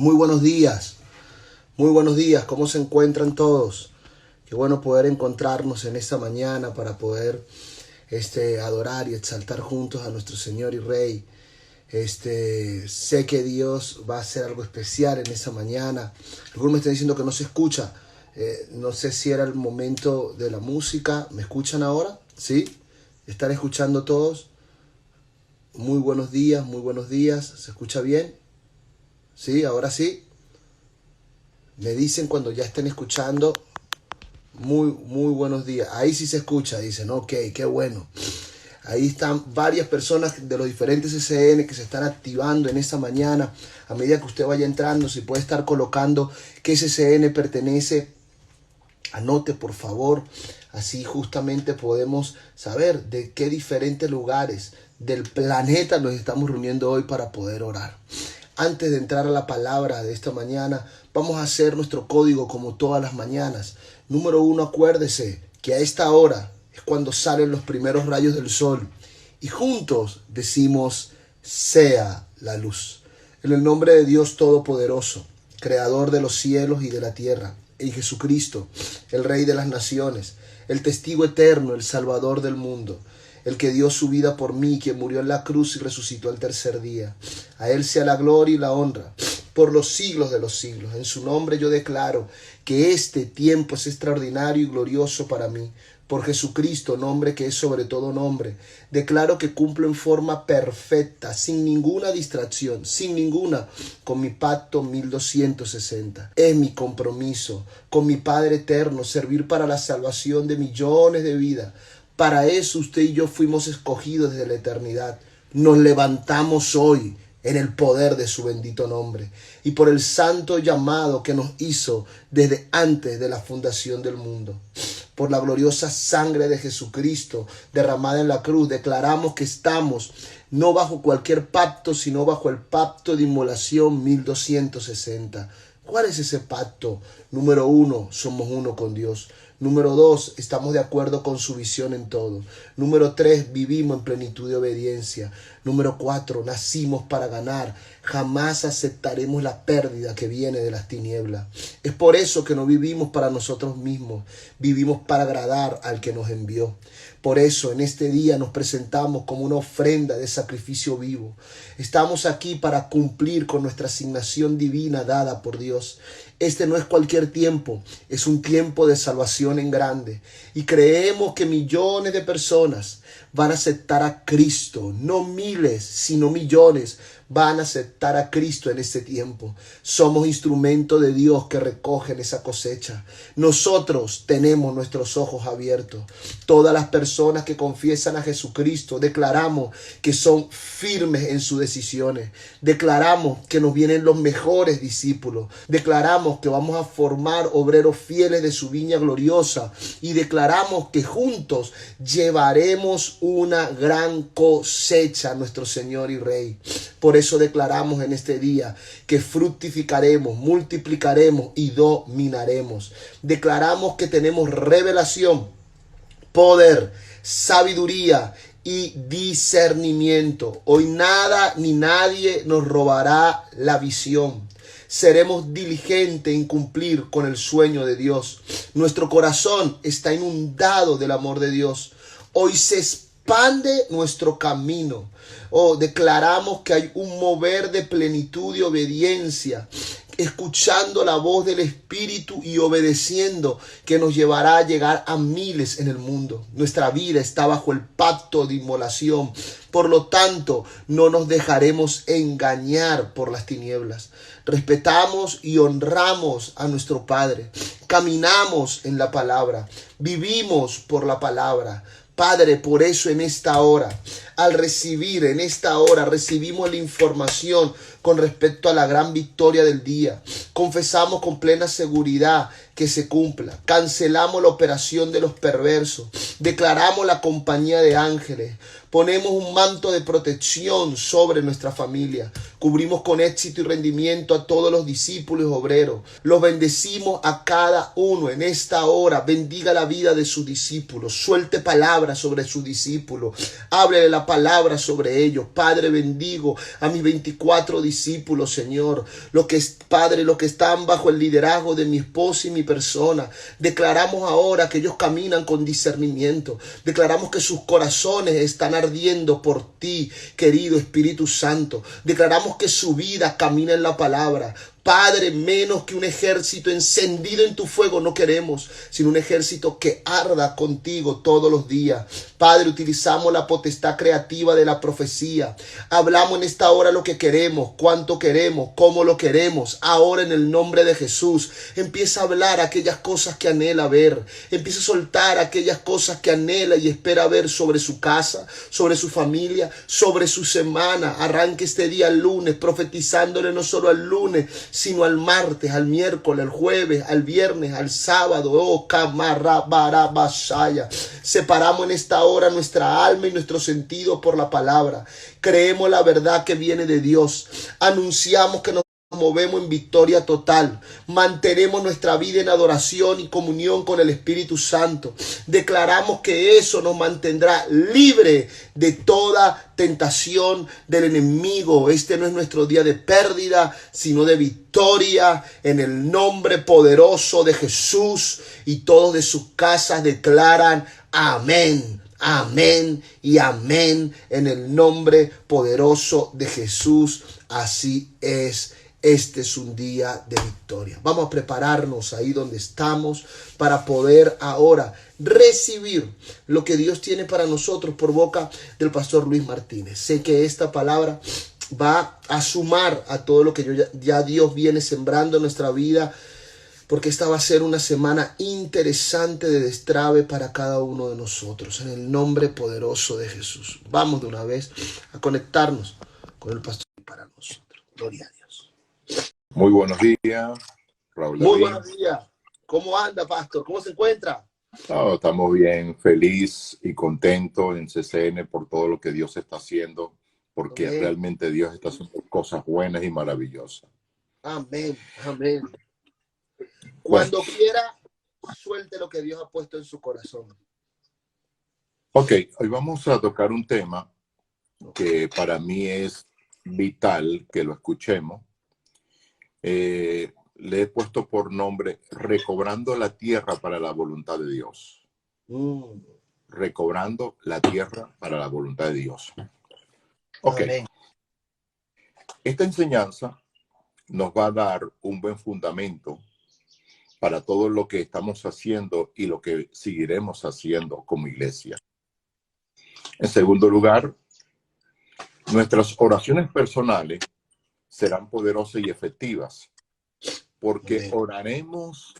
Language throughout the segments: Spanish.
Muy buenos días, ¿cómo se encuentran todos? Qué bueno poder encontrarnos en esta mañana para poder adorar y exaltar juntos a nuestro Señor y Rey. Sé que Dios va a hacer algo especial en esta mañana. Algunos me están diciendo que no se escucha. No sé si era el momento de la música. ¿Me escuchan ahora? ¿Sí? ¿Están escuchando todos? Muy buenos días. ¿Se escucha bien? ¿Sí? ¿Ahora sí? Me dicen cuando ya estén escuchando. Muy buenos días. Ahí sí se escucha, dicen. Ok, qué bueno. Ahí están varias personas de los diferentes SN que se están activando en esta mañana. A medida que usted vaya entrando, si puede estar colocando qué SN pertenece, anote por favor. Así justamente podemos saber de qué diferentes lugares del planeta nos estamos reuniendo hoy para poder orar. Antes de entrar a la palabra de esta mañana, vamos a hacer nuestro código como todas las mañanas. Número 1, acuérdese que a esta hora es cuando salen los primeros rayos del sol y juntos decimos, sea la luz. En el nombre de Dios Todopoderoso, Creador de los cielos y de la tierra, en Jesucristo, el Rey de las naciones, el testigo eterno, el Salvador del mundo, el que dio su vida por mí, quien murió en la cruz y resucitó al tercer día. A Él sea la gloria y la honra por los siglos de los siglos. En su nombre yo declaro que este tiempo es extraordinario y glorioso para mí. Por Jesucristo, nombre que es sobre todo nombre, declaro que cumplo en forma perfecta, sin ninguna distracción, con mi pacto 1260. Es mi compromiso con mi Padre eterno, servir para la salvación de millones de vidas. Para eso usted y yo fuimos escogidos desde la eternidad. Nos levantamos hoy en el poder de su bendito nombre y por el santo llamado que nos hizo desde antes de la fundación del mundo. Por la gloriosa sangre de Jesucristo derramada en la cruz, declaramos que estamos no bajo cualquier pacto, sino bajo el pacto de inmolación 1260. ¿Cuál es ese pacto? Número 1, somos uno con Dios. Número 2, estamos de acuerdo con su visión en todo. Número 3, vivimos en plenitud de obediencia. Número 4, nacimos para ganar. Jamás aceptaremos la pérdida que viene de las tinieblas. Es por eso que no vivimos para nosotros mismos. Vivimos para agradar al que nos envió. Por eso en este día nos presentamos como una ofrenda de sacrificio vivo. Estamos aquí para cumplir con nuestra asignación divina dada por Dios. Este no es cualquier tiempo, es un tiempo de salvación en grande. Y creemos que millones de personas van a aceptar a Cristo, no miles, sino millones van a aceptar a Cristo en este tiempo. Somos instrumentos de Dios que recogen esa cosecha. Nosotros tenemos nuestros ojos abiertos. Todas las personas que confiesan a Jesucristo, declaramos que son firmes en sus decisiones. Declaramos que nos vienen los mejores discípulos. Declaramos que vamos a formar obreros fieles de su viña gloriosa. Y declaramos que juntos llevaremos una gran cosecha a nuestro Señor y Rey. Por eso declaramos en este día que fructificaremos, multiplicaremos y dominaremos. Declaramos que tenemos revelación, poder, sabiduría y discernimiento. Hoy nada ni nadie nos robará la visión. Seremos diligentes en cumplir con el sueño de Dios. Nuestro corazón está inundado del amor de Dios. Hoy se expande nuestro camino. Declaramos que hay un mover de plenitud y obediencia, escuchando la voz del Espíritu y obedeciendo, que nos llevará a llegar a miles en el mundo. Nuestra vida está bajo el pacto de inmolación. Por lo tanto, no nos dejaremos engañar por las tinieblas. Respetamos y honramos a nuestro Padre. Caminamos en la palabra. Vivimos por la palabra. Padre, por eso en esta hora, recibimos la información con respecto a la gran victoria del día. Confesamos con plena seguridad que se cumpla. Cancelamos la operación de los perversos. Declaramos la compañía de ángeles. Ponemos un manto de protección sobre nuestra familia. Cubrimos con éxito y rendimiento a todos los discípulos y obreros. Los bendecimos a cada uno en esta hora. Bendiga la vida de sus discípulos. Suelte palabras sobre sus discípulos. Háblele la palabra sobre ellos. Padre, bendigo a mis 24 discípulos discípulos, Señor, Padre, los que están bajo el liderazgo de mi esposa y mi persona. Declaramos ahora que ellos caminan con discernimiento. Declaramos que sus corazones están ardiendo por ti, querido Espíritu Santo. Declaramos que su vida camina en la palabra. Padre, menos que un ejército encendido en tu fuego no queremos, sino un ejército que arda contigo todos los días. Padre, utilizamos la potestad creativa de la profecía. Hablamos en esta hora lo que queremos, cuánto queremos, cómo lo queremos. Ahora en el nombre de Jesús, empieza a hablar aquellas cosas que anhela ver. Empieza a soltar aquellas cosas que anhela y espera ver sobre su casa, sobre su familia, sobre su semana. Arranque este día el lunes, profetizándole no solo al lunes, sino al martes, al miércoles, al jueves, al viernes, al sábado. Oh, Kamarabasaya. Separamos en esta hora nuestra alma y nuestro sentido por la palabra. Creemos la verdad que viene de Dios. Anunciamos que nos movemos en victoria total. Mantenemos nuestra vida en adoración y comunión con el Espíritu Santo. Declaramos que eso nos mantendrá libre de toda tentación del enemigo. Este no es nuestro día de pérdida, sino de victoria, en el nombre poderoso de Jesús. Y todos de sus casas declaran amén. Amén y amén en el nombre poderoso de Jesús. Así es. Este es un día de victoria. Vamos a prepararnos ahí donde estamos para poder ahora recibir lo que Dios tiene para nosotros por boca del pastor Luis Martínez. Sé que esta palabra va a sumar a todo lo que ya Dios viene sembrando en nuestra vida, porque esta va a ser una semana interesante de destrabe para cada uno de nosotros, en el nombre poderoso de Jesús. Vamos de una vez a conectarnos con el pastor para nosotros. Gloria a Dios. Muy buenos días, Raúl David. Muy buenos días. ¿Cómo anda, pastor? ¿Cómo se encuentra? No, estamos bien, feliz y contento en CCN por todo lo que Dios está haciendo, porque Amén. realmente Dios está haciendo cosas buenas y maravillosas. Amén, amén. Cuando quiera, suelte lo que Dios ha puesto en su corazón. Ok, hoy vamos a tocar un tema que para mí es vital que lo escuchemos. Le he puesto por nombre Recobrando la Tierra para la Voluntad de Dios. Recobrando la Tierra para la Voluntad de Dios. Ok. Amén. Esta enseñanza nos va a dar un buen fundamento para todo lo que estamos haciendo y lo que seguiremos haciendo como iglesia. En segundo lugar, nuestras oraciones personales serán poderosas y efectivas, porque oraremos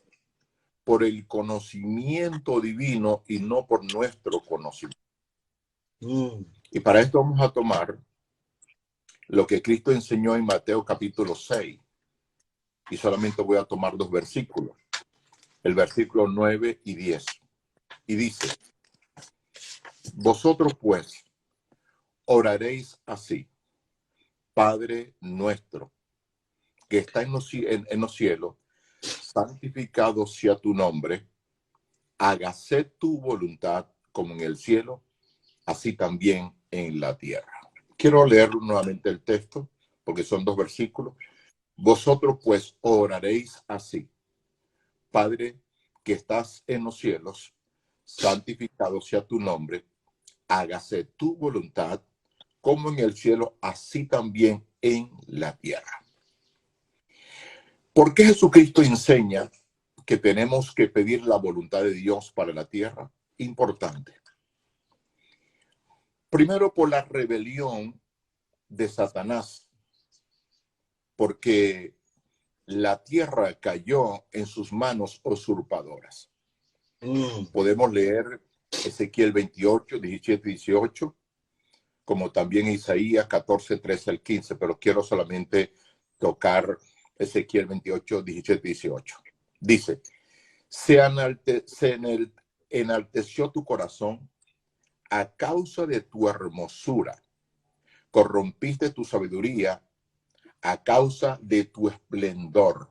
por el conocimiento divino y no por nuestro conocimiento. Y para esto vamos a tomar lo que Cristo enseñó en Mateo capítulo 6. Y solamente voy a tomar 2 versículos. El versículo 9 y 10. Y dice: Vosotros pues oraréis así: Padre nuestro, que está en los cielos, santificado sea tu nombre, hágase tu voluntad como en el cielo, así también en la tierra. Quiero leer nuevamente el texto, porque son 2 versículos. Vosotros pues oraréis así: Padre que estás en los cielos, santificado sea tu nombre, hágase tu voluntad como en el cielo, así también en la tierra. ¿Por qué Jesucristo enseña que tenemos que pedir la voluntad de Dios para la tierra? Importante. Primero, por la rebelión de Satanás, porque la tierra cayó en sus manos usurpadoras. Podemos leer Ezequiel 28, 17, 18, como también Isaías 14, 13 al 15, pero quiero solamente tocar Ezequiel 28, 17, 18. Dice: se enalteció tu corazón a causa de tu hermosura, corrompiste tu sabiduría a causa de tu esplendor.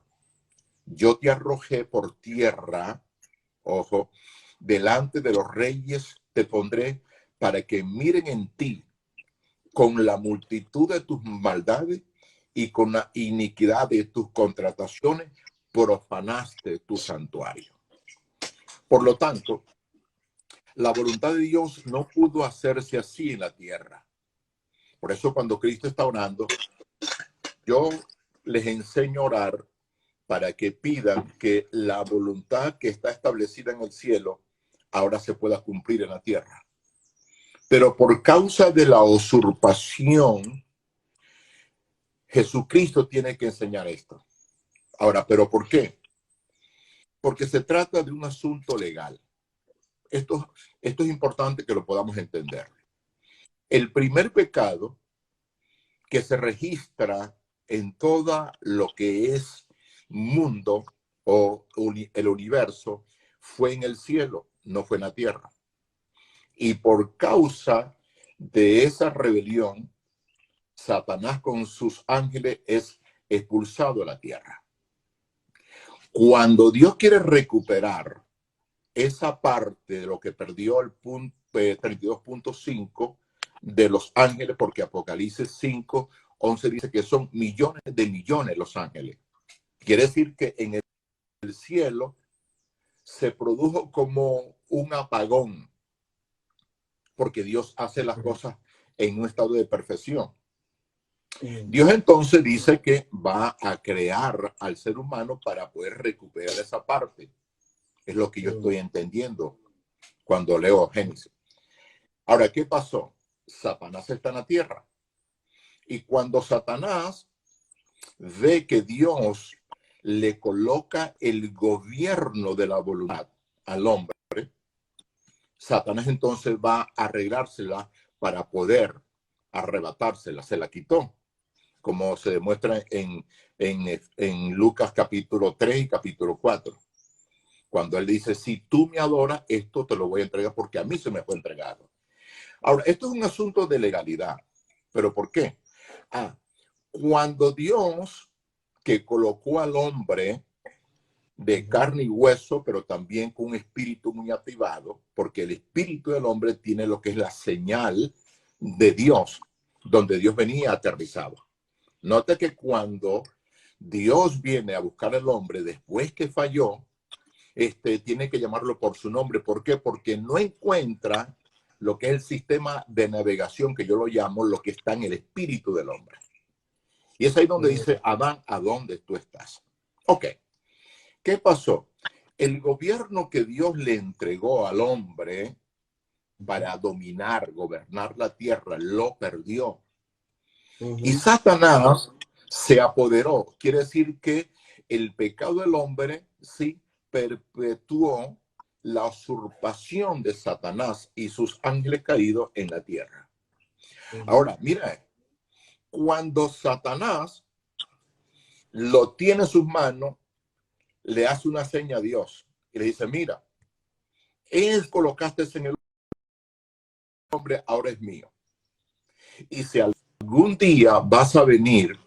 Yo te arrojé por tierra, ojo, delante de los reyes te pondré para que miren en ti con la multitud de tus maldades y con la iniquidad de tus contrataciones profanaste tu santuario. Por lo tanto, la voluntad de Dios no pudo hacerse así en la tierra. Por eso cuando Cristo está orando, yo les enseño a orar para que pidan que la voluntad que está establecida en el cielo ahora se pueda cumplir en la tierra. Pero por causa de la usurpación, Jesucristo tiene que enseñar esto. Ahora, ¿pero por qué? Porque se trata de un asunto legal. Esto es importante que lo podamos entender. El primer pecado que se registra en todo lo que es mundo o el universo fue en el cielo, no fue en la tierra. Y por causa de esa rebelión, Satanás con sus ángeles es expulsado de la tierra. Cuando Dios quiere recuperar esa parte de lo que perdió el punto 32.5 de los ángeles, porque Apocalipsis 5:11 dice que son millones de millones los ángeles. Quiere decir que en el cielo se produjo como un apagón, porque Dios hace las cosas en un estado de perfección. Dios entonces dice que va a crear al ser humano para poder recuperar esa parte. Es lo que yo estoy entendiendo cuando leo Génesis. Ahora, ¿qué pasó? Satanás está en la tierra. Y cuando Satanás ve que Dios le coloca el gobierno de la voluntad al hombre, Satanás entonces va a arreglársela para poder arrebatársela. Se la quitó, como se demuestra en Lucas capítulo 3 y capítulo 4. Cuando él dice, si tú me adoras, esto te lo voy a entregar porque a mí se me fue entregado. Ahora, esto es un asunto de legalidad. ¿Pero por qué? Cuando Dios, que colocó al hombre de carne y hueso, pero también con un espíritu muy activado, porque el espíritu del hombre tiene lo que es la señal de Dios, donde Dios venía aterrizado. Note que cuando Dios viene a buscar al hombre después que falló, tiene que llamarlo por su nombre. ¿Por qué? Porque no encuentra lo que es el sistema de navegación, que yo lo llamo, lo que está en el espíritu del hombre. Y es ahí donde dice, Adán, ¿a dónde tú estás? Ok. ¿Qué pasó? El gobierno que Dios le entregó al hombre para dominar, gobernar la tierra, lo perdió. Y Satanás se apoderó. Quiere decir que el pecado del hombre sí perpetuó la usurpación de Satanás y sus ángeles caídos en la tierra. Ahora, mira, cuando Satanás lo tiene en sus manos, le hace una seña a Dios y le dice, mira, él colocaste en el hombre, ahora es mío. Y si algún día vas a venir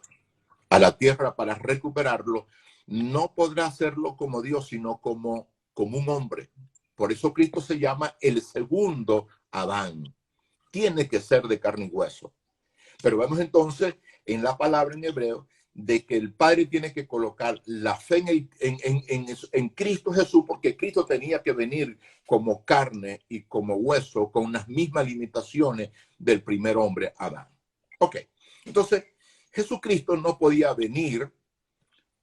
a la tierra para recuperarlo, no podrá hacerlo como Dios, sino como un hombre. Por eso Cristo se llama el segundo Adán. Tiene que ser de carne y hueso. Pero vemos entonces en la palabra en hebreo de que el Padre tiene que colocar la fe en Cristo Jesús, porque Cristo tenía que venir como carne y como hueso, con las mismas limitaciones del primer hombre, Adán. Ok, entonces Jesucristo no podía venir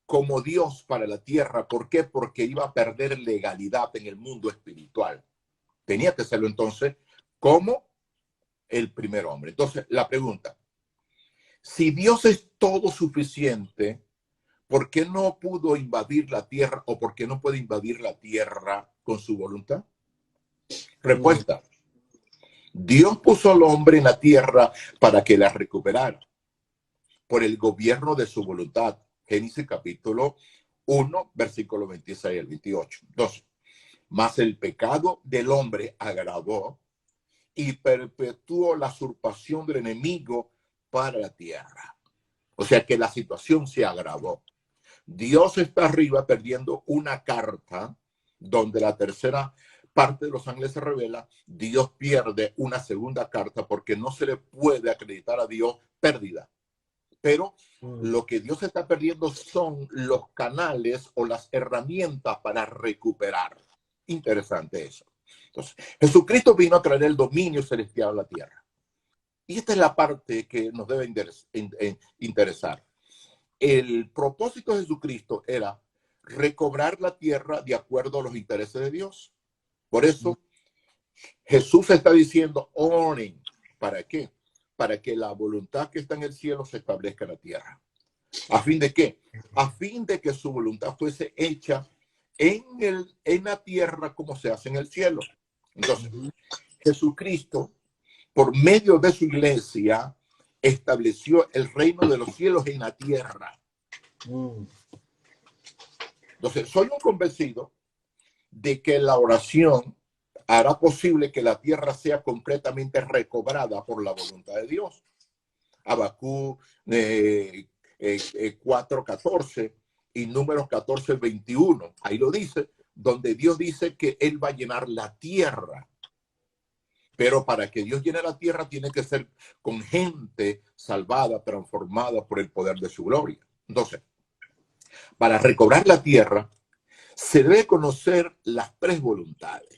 como Dios para la tierra. ¿Por qué? Porque iba a perder legalidad en el mundo espiritual. Tenía que serlo entonces como el primer hombre. Entonces, la pregunta, si Dios es todo suficiente, ¿por qué no pudo invadir la tierra o por qué no puede invadir la tierra con su voluntad? Respuesta, Dios puso al hombre en la tierra para que la recuperara por el gobierno de su voluntad. Génesis capítulo 1, versículo 26 al 28. Entonces, mas el pecado del hombre agravó y perpetuó la usurpación del enemigo para la tierra. O sea que la situación se agravó. Dios está arriba perdiendo una carta donde la tercera parte de los ángeles se revela. Dios pierde una segunda carta porque no se le puede acreditar a Dios pérdida. Pero lo que Dios está perdiendo son los canales o las herramientas para recuperar. Interesante eso. Entonces, Jesucristo vino a traer el dominio celestial a la tierra. Y esta es la parte que nos debe interesar. El propósito de Jesucristo era recobrar la tierra de acuerdo a los intereses de Dios. Por eso Jesús está diciendo, oren. ¿Para qué? Para que la voluntad que está en el cielo se establezca en la tierra. ¿A fin de qué? A fin de que su voluntad fuese hecha en la tierra como se hace en el cielo. Entonces, Jesucristo, por medio de su iglesia, estableció el reino de los cielos en la tierra. Entonces, soy un convencido de que la oración hará posible que la tierra sea completamente recobrada por la voluntad de Dios. Habacuc 4:14 y Números 14:21. Ahí lo dice, donde Dios dice que Él va a llenar la tierra. Pero para que Dios llene la tierra tiene que ser con gente salvada, transformada por el poder de su gloria. Entonces, para recobrar la tierra, se debe conocer las tres voluntades.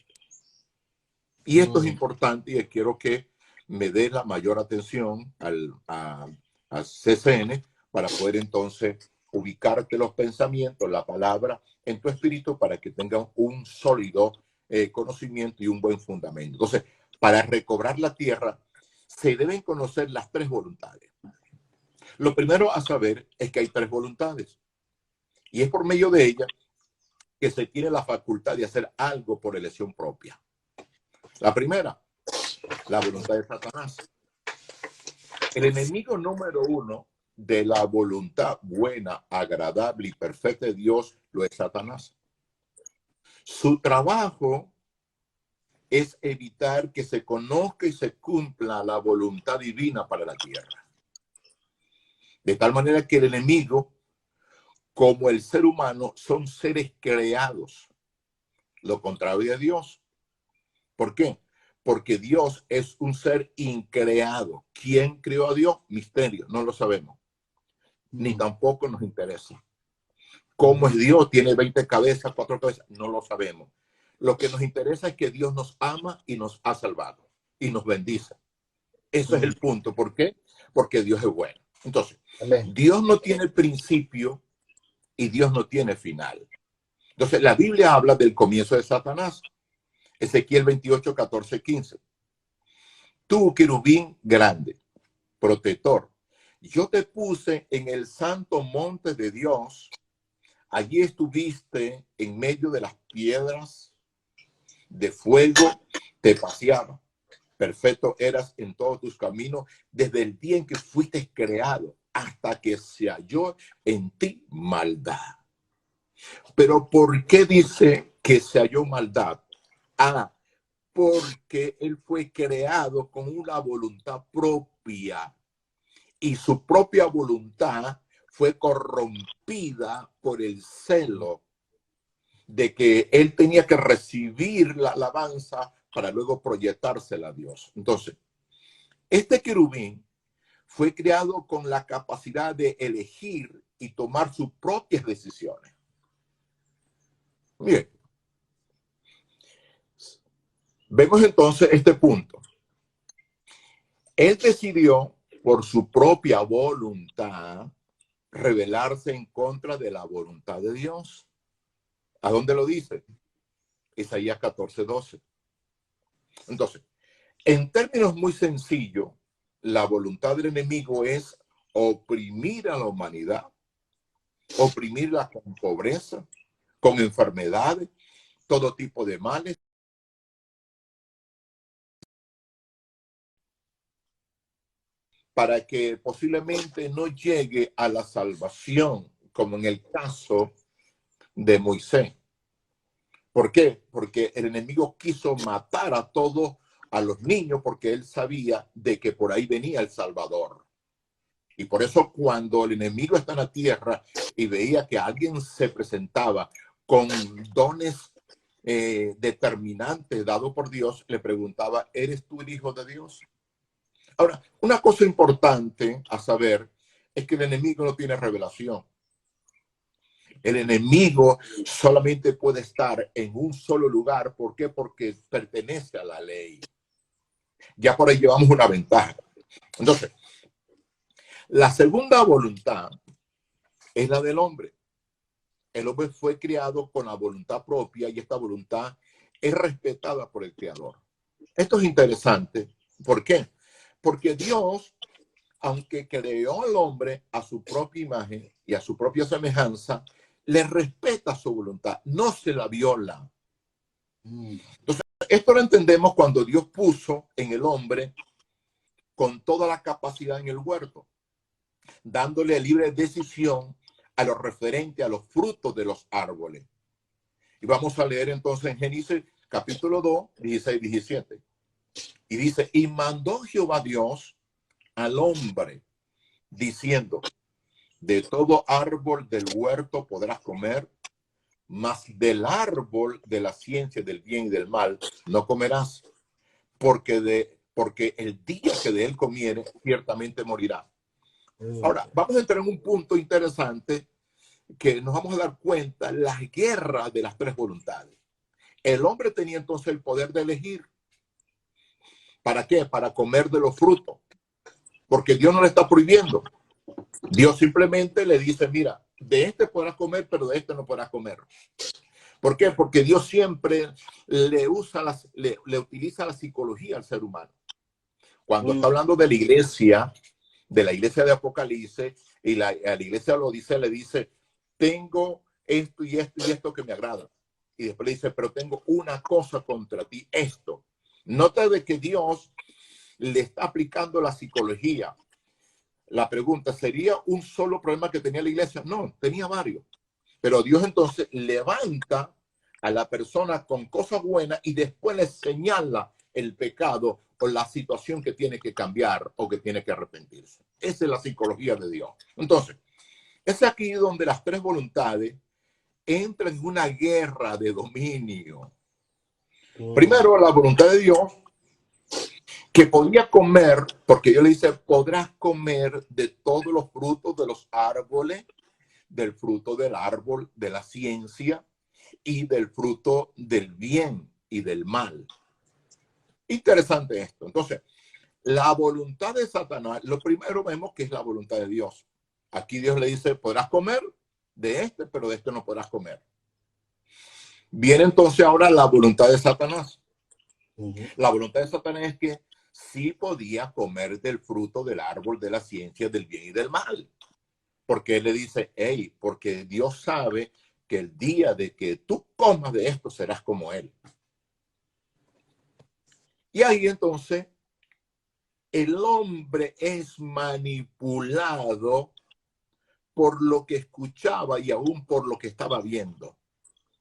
Y esto es importante y quiero que me dé la mayor atención a CCN para poder entonces ubicarte los pensamientos, la palabra en tu espíritu para que tengan un sólido conocimiento y un buen fundamento. Entonces, para recobrar la tierra, se deben conocer las tres voluntades. Lo primero a saber es que hay tres voluntades. Y es por medio de ellas que se tiene la facultad de hacer algo por elección propia. La primera, la voluntad de Satanás. El enemigo número uno de la voluntad buena, agradable y perfecta de Dios lo es Satanás. Su trabajo es evitar que se conozca y se cumpla la voluntad divina para la tierra. De tal manera que el enemigo, como el ser humano, son seres creados, lo contrario de Dios. ¿Por qué? Porque Dios es un ser increado. ¿Quién creó a Dios? Misterio, no lo sabemos. Ni tampoco nos interesa. ¿Cómo es Dios? ¿Tiene 20 cabezas, 4 cabezas? No lo sabemos. Lo que nos interesa es que Dios nos ama y nos ha salvado y nos bendice. Eso es el punto. ¿Por qué? Porque Dios es bueno. Entonces, Dios no tiene principio y Dios no tiene final. Entonces, la Biblia habla del comienzo de Satanás. Ezequiel 28, 14, 15. Tú, querubín grande, protector, yo te puse en el santo monte de Dios. Allí estuviste en medio de las piedras de fuego, te paseaba. Perfecto eras en todos tus caminos desde el día en que fuiste creado hasta que se halló en ti maldad. Pero ¿por qué dice que se halló maldad? Ah, porque él fue creado con una voluntad propia y su propia voluntad fue corrompida por el celo de que él tenía que recibir la alabanza para luego proyectársela a Dios. Entonces, este querubín fue creado con la capacidad de elegir y tomar sus propias decisiones. Bien. Vemos entonces este punto. Él decidió por su propia voluntad rebelarse en contra de la voluntad de Dios. ¿A dónde lo dice? Isaías 14:12. Entonces, en términos muy sencillos, la voluntad del enemigo es oprimir a la humanidad, oprimirla con pobreza, con enfermedades, todo tipo de males. Para que posiblemente no llegue a la salvación, como en el caso de Moisés. ¿Por qué? Porque el enemigo quiso matar a todos, a los niños, porque él sabía de que por ahí venía el Salvador. Y por eso cuando el enemigo está en la tierra y veía que alguien se presentaba con dones determinantes dados por Dios, le preguntaba, ¿eres tú el Hijo de Dios? Ahora, una cosa importante a saber es que el enemigo no tiene revelación. El enemigo solamente puede estar en un solo lugar. ¿Por qué? Porque pertenece a la ley. Ya por ahí llevamos una ventaja. Entonces, la segunda voluntad es la del hombre. El hombre fue criado con la voluntad propia y esta voluntad es respetada por el Creador. Esto es interesante. ¿Por qué? Porque Dios, aunque creó al hombre a su propia imagen y a su propia semejanza, le respeta su voluntad, no se la viola. Entonces, esto lo entendemos cuando Dios puso en el hombre con toda la capacidad en el huerto, dándole libre decisión a lo referente a los frutos de los árboles. Y vamos a leer entonces en Génesis capítulo 2, 16 y 17. Y dice, y mandó Jehová Dios al hombre, diciendo, de todo árbol del huerto podrás comer, mas del árbol de la ciencia del bien y del mal no comerás, porque el día que de él comiere, ciertamente morirá. Ahora, vamos a entrar en un punto interesante que nos vamos a dar cuenta, la guerra de las tres voluntades. El hombre tenía entonces el poder de elegir. ¿Para qué? Para comer de los frutos. Porque Dios no le está prohibiendo. Dios simplemente le dice, mira, de este podrás comer, pero de este no podrás comer. ¿Por qué? Porque Dios siempre le utiliza la psicología al ser humano. Cuando está hablando de la iglesia de Apocalipsis, y a la iglesia lo dice, le dice, tengo esto y esto y esto que me agrada. Y después le dice, pero tengo una cosa contra ti, esto. Nota de que Dios le está aplicando la psicología. La pregunta, ¿sería un solo problema que tenía la iglesia? No, tenía varios. Pero Dios entonces levanta a la persona con cosas buenas y después le señala el pecado o la situación que tiene que cambiar o que tiene que arrepentirse. Esa es la psicología de Dios. Entonces, es aquí donde las tres voluntades entran en una guerra de dominio. Primero, la voluntad de Dios, que podía comer, porque Dios le dice, podrás comer de todos los frutos de los árboles, del fruto del árbol de la ciencia y del fruto del bien y del mal. Interesante esto. Entonces, la voluntad de Satanás, lo primero vemos que es la voluntad de Dios. Aquí Dios le dice, podrás comer de este, pero de este no podrás comer. Viene entonces ahora la voluntad de Satanás. La voluntad de Satanás es que sí podía comer del fruto del árbol de la ciencia del bien y del mal. Porque él le dice, hey, porque Dios sabe que el día de que tú comas de esto serás como él. Y ahí entonces el hombre es manipulado por lo que escuchaba y aún por lo que estaba viendo,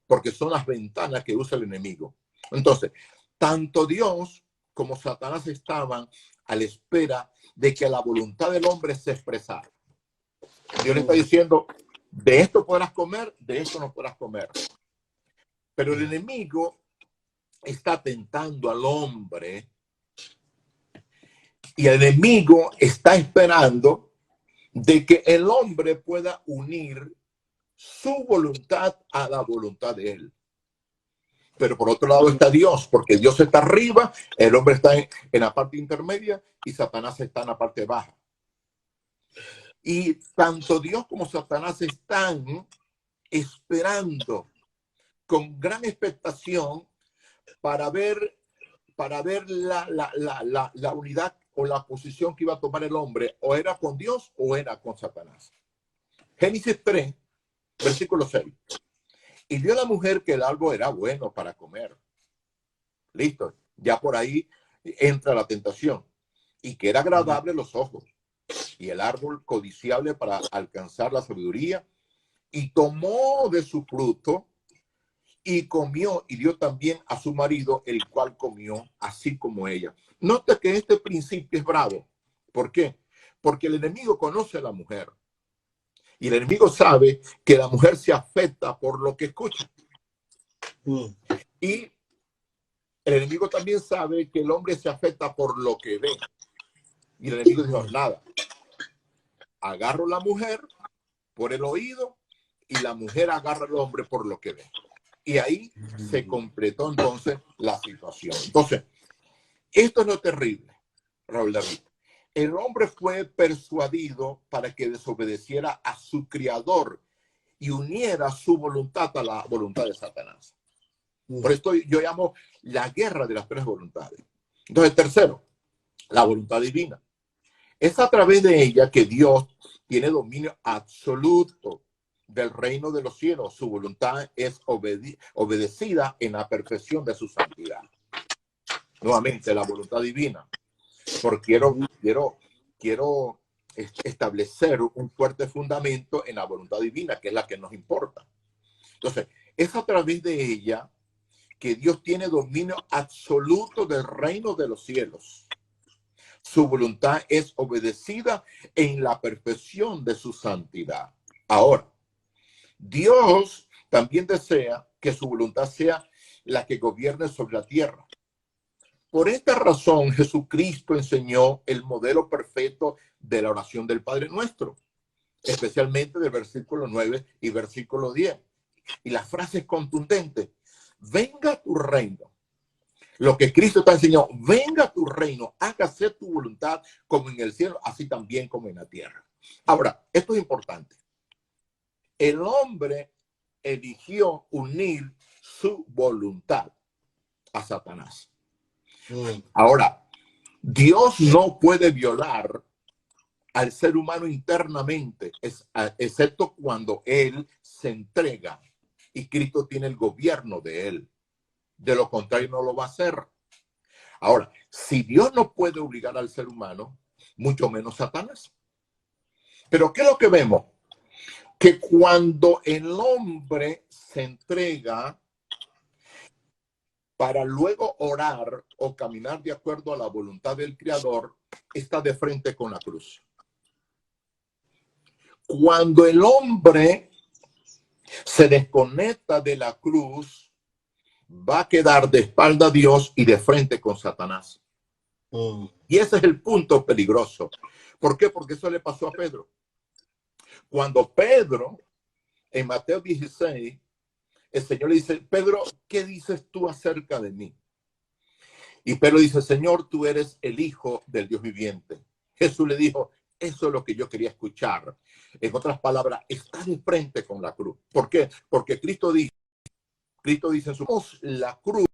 porque son las ventanas que usa el enemigo. Entonces, tanto Dios como Satanás estaban a la espera de que la voluntad del hombre se expresara. Dios le está diciendo, de esto podrás comer, de esto no podrás comer. Pero el enemigo está tentando al hombre y el enemigo está esperando de que el hombre pueda unir su voluntad a la voluntad de él. Pero por otro lado está Dios, porque Dios está arriba, el hombre está en la parte intermedia y Satanás está en la parte baja. Y tanto Dios como Satanás están esperando con gran expectación para ver la unidad o la posición que iba a tomar el hombre, o era con Dios o era con Satanás. Génesis 3, versículo 6. Y vio la mujer que el árbol era bueno para comer. Listo, ya por ahí entra la tentación. Y que era agradable a los ojos. Y el árbol codiciable para alcanzar la sabiduría. Y tomó de su fruto y comió y dio también a su marido, el cual comió así como ella. Nota que este principio es bravo. ¿Por qué? Porque el enemigo conoce a la mujer. Y el enemigo sabe que la mujer se afecta por lo que escucha. Y el enemigo también sabe que el hombre se afecta por lo que ve. Y el enemigo dijo, nada. agarro a la mujer por el oído y la mujer agarra al hombre por lo que ve. Y ahí se completó entonces la situación. Entonces, esto es lo terrible, Raúl David. El hombre fue persuadido para que desobedeciera a su creador y uniera su voluntad a la voluntad de Satanás. Por esto yo llamo la guerra de las tres voluntades. Entonces, tercero, la voluntad divina. Es a través de ella que Dios tiene dominio absoluto del reino de los cielos. Su voluntad es obedecida en la perfección de su santidad. Nuevamente, la voluntad divina. Porque quiero establecer un fuerte fundamento en la voluntad divina, que es la que nos importa. Entonces, es a través de ella que Dios tiene dominio absoluto del reino de los cielos. Su voluntad es obedecida en la perfección de su santidad. Ahora, Dios también desea que su voluntad sea la que gobierne sobre la tierra. Por esta razón, Jesucristo enseñó el modelo perfecto de la oración del Padre Nuestro, especialmente del versículo 9 y versículo 10. Y la frase es contundente: venga tu reino. Lo que Cristo está enseñando: venga tu reino, hágase tu voluntad como en el cielo, así también como en la tierra. Ahora, esto es importante. El hombre eligió unir su voluntad a Satanás. Ahora, Dios no puede violar al ser humano internamente, excepto cuando él se entrega y Cristo tiene el gobierno de él. De lo contrario, no lo va a hacer. Ahora, si Dios no puede obligar al ser humano, mucho menos Satanás. Pero ¿qué es lo que vemos? Que cuando el hombre se entrega para luego orar o caminar de acuerdo a la voluntad del Creador, está de frente con la cruz. Cuando el hombre se desconecta de la cruz, va a quedar de espalda a Dios y de frente con Satanás. Y ese es el punto peligroso. ¿Por qué? Porque eso le pasó a Pedro. Cuando Pedro, en Mateo 16, el Señor le dice: Pedro, ¿qué dices tú acerca de mí? Y Pedro dice: Señor, tú eres el Hijo del Dios viviente. Jesús le dijo: eso es lo que yo quería escuchar. En otras palabras, está de frente con la cruz. ¿Por qué? Porque Cristo dice en su voz la cruz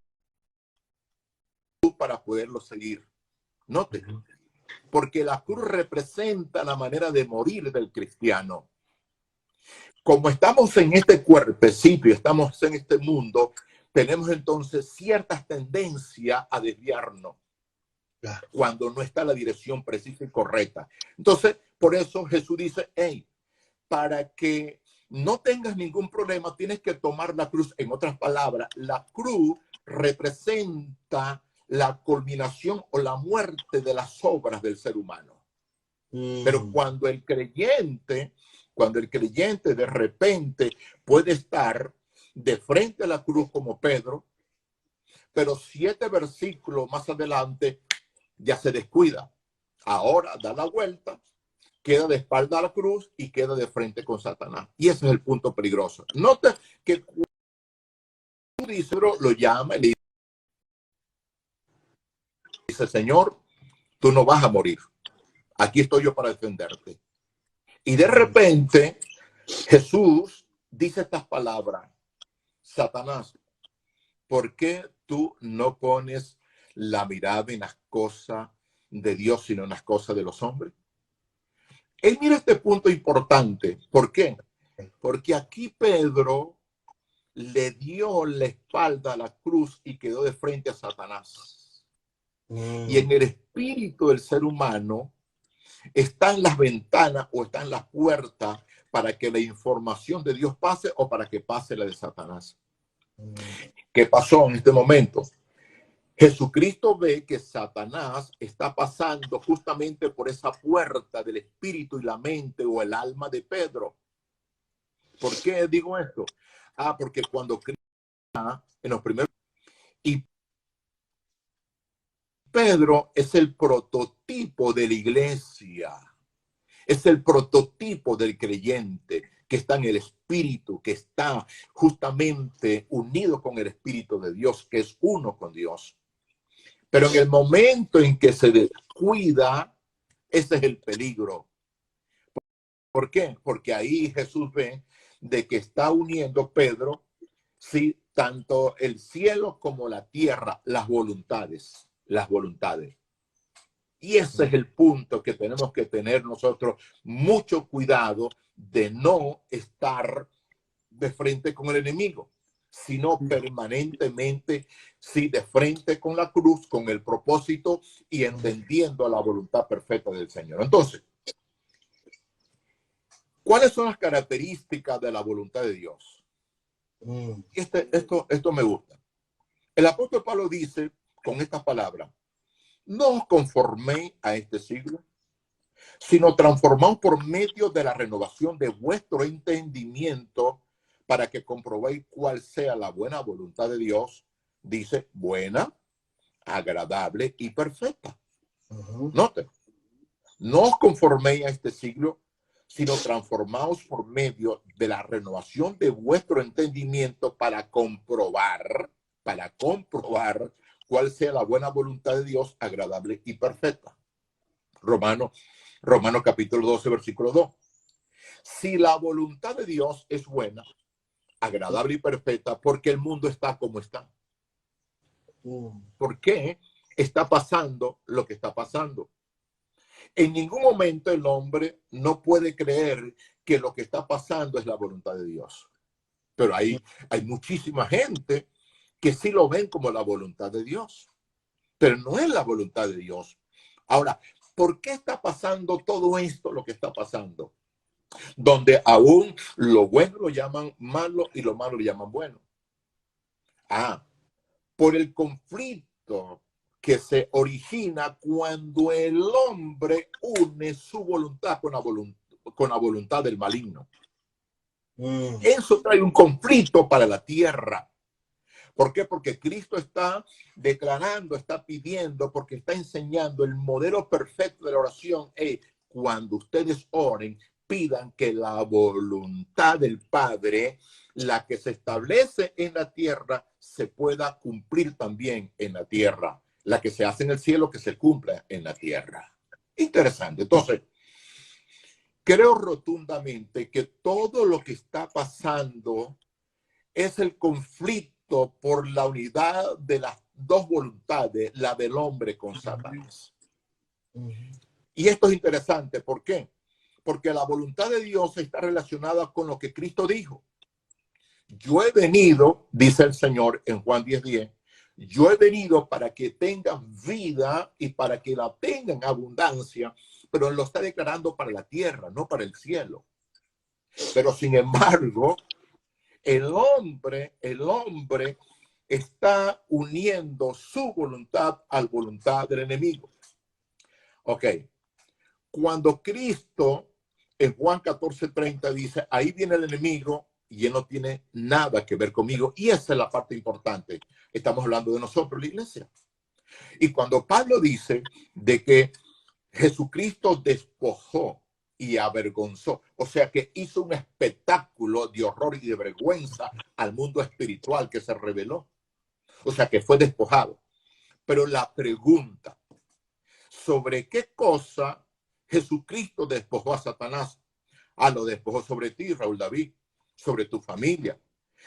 para poderlo seguir. Note, porque la cruz representa la manera de morir del cristiano. Como estamos en este cuerpecito y estamos en este mundo, tenemos entonces ciertas tendencias a desviarnos cuando no está la dirección precisa y correcta. Entonces, por eso Jesús dice: hey, para que no tengas ningún problema, tienes que tomar la cruz. En otras palabras, la cruz representa la culminación o la muerte de las obras del ser humano. Pero cuando el creyente de repente puede estar de frente a la cruz como Pedro, pero 7 versículos más adelante ya se descuida. Ahora da la vuelta, queda de espalda a la cruz y queda de frente con Satanás. Y ese es el punto peligroso. Nota que Pedro lo llama y le dice: Señor, tú no vas a morir. Aquí estoy yo para defenderte. Y de repente Jesús dice estas palabras: Satanás, ¿por qué tú no pones la mirada en las cosas de Dios, sino en las cosas de los hombres? Él mira este punto importante. ¿Por qué? Porque aquí Pedro le dio la espalda a la cruz y quedó de frente a Satanás. Y en el espíritu del ser humano están las ventanas o están las puertas para que la información de Dios pase o para que pase la de Satanás. ¿Qué pasó en este momento? Jesucristo ve que Satanás está pasando justamente por esa puerta del espíritu y la mente o el alma de Pedro. ¿Por qué digo esto? Porque cuando Cristo en los primeros, y Pedro es el prototipo de la iglesia. Es el prototipo del creyente que está en el Espíritu, que está justamente unido con el Espíritu de Dios, que es uno con Dios. Pero en el momento en que se descuida, ese es el peligro. ¿Por qué? Porque ahí Jesús ve de que está uniendo Pedro, sí, tanto el cielo como la tierra, las voluntades. Y ese es el punto que tenemos que tener nosotros mucho cuidado de no estar de frente con el enemigo, sino permanentemente, sí, de frente con la cruz, con el propósito y entendiendo la voluntad perfecta del Señor. Entonces, ¿cuáles son las características de la voluntad de Dios? Esto me gusta. El apóstol Pablo dice con estas palabras: no os conforméis a este siglo, sino transformaos por medio de la renovación de vuestro entendimiento, para que comprobéis cuál sea la buena voluntad de Dios. Dice, buena, agradable y perfecta. Note, no os conforméis a este siglo, sino transformaos por medio de la renovación de vuestro entendimiento, para comprobar cuál sea la buena voluntad de Dios, agradable y perfecta. Romanos capítulo 12, versículo 2. Si la voluntad de Dios es buena, agradable y perfecta, ¿por qué el mundo está como está? ¿Por qué está pasando lo que está pasando? En ningún momento el hombre no puede creer que lo que está pasando es la voluntad de Dios. Pero hay muchísima gente que sí lo ven como la voluntad de Dios, pero no es la voluntad de Dios. Ahora, ¿por qué está pasando todo esto, lo que está pasando? Donde aún lo bueno lo llaman malo y lo malo lo llaman bueno. Por el conflicto que se origina cuando el hombre une su voluntad con la voluntad del maligno. Eso trae un conflicto para la tierra. ¿Por qué? Porque Cristo está declarando, está pidiendo, porque está enseñando el modelo perfecto de la oración. Cuando ustedes oren, pidan que la voluntad del Padre, la que se establece en la tierra, se pueda cumplir también en la tierra. La que se hace en el cielo, que se cumpla en la tierra. Interesante. Entonces, creo rotundamente que todo lo que está pasando es el conflicto por la unidad de las dos voluntades, la del hombre con Satanás. Y esto es interesante. ¿Por qué? Porque la voluntad de Dios está relacionada con lo que Cristo dijo. Yo he venido, dice el Señor en Juan 10:10, yo he venido para que tengan vida y para que la tengan abundancia, pero lo está declarando para la tierra, no para el cielo. Pero sin embargo, el hombre está uniendo su voluntad a la voluntad del enemigo. Ok. Cuando Cristo en Juan 14:30 dice, ahí viene el enemigo y él no tiene nada que ver conmigo. Y esa es la parte importante. Estamos hablando de nosotros, la iglesia. Y cuando Pablo dice de que Jesucristo despojó y avergonzó, o sea que hizo un espectáculo de horror y de vergüenza al mundo espiritual que se reveló, o sea que fue despojado. Pero la pregunta, ¿sobre qué cosa Jesucristo despojó a Satanás? Lo despojó sobre ti, Raúl David, sobre tu familia,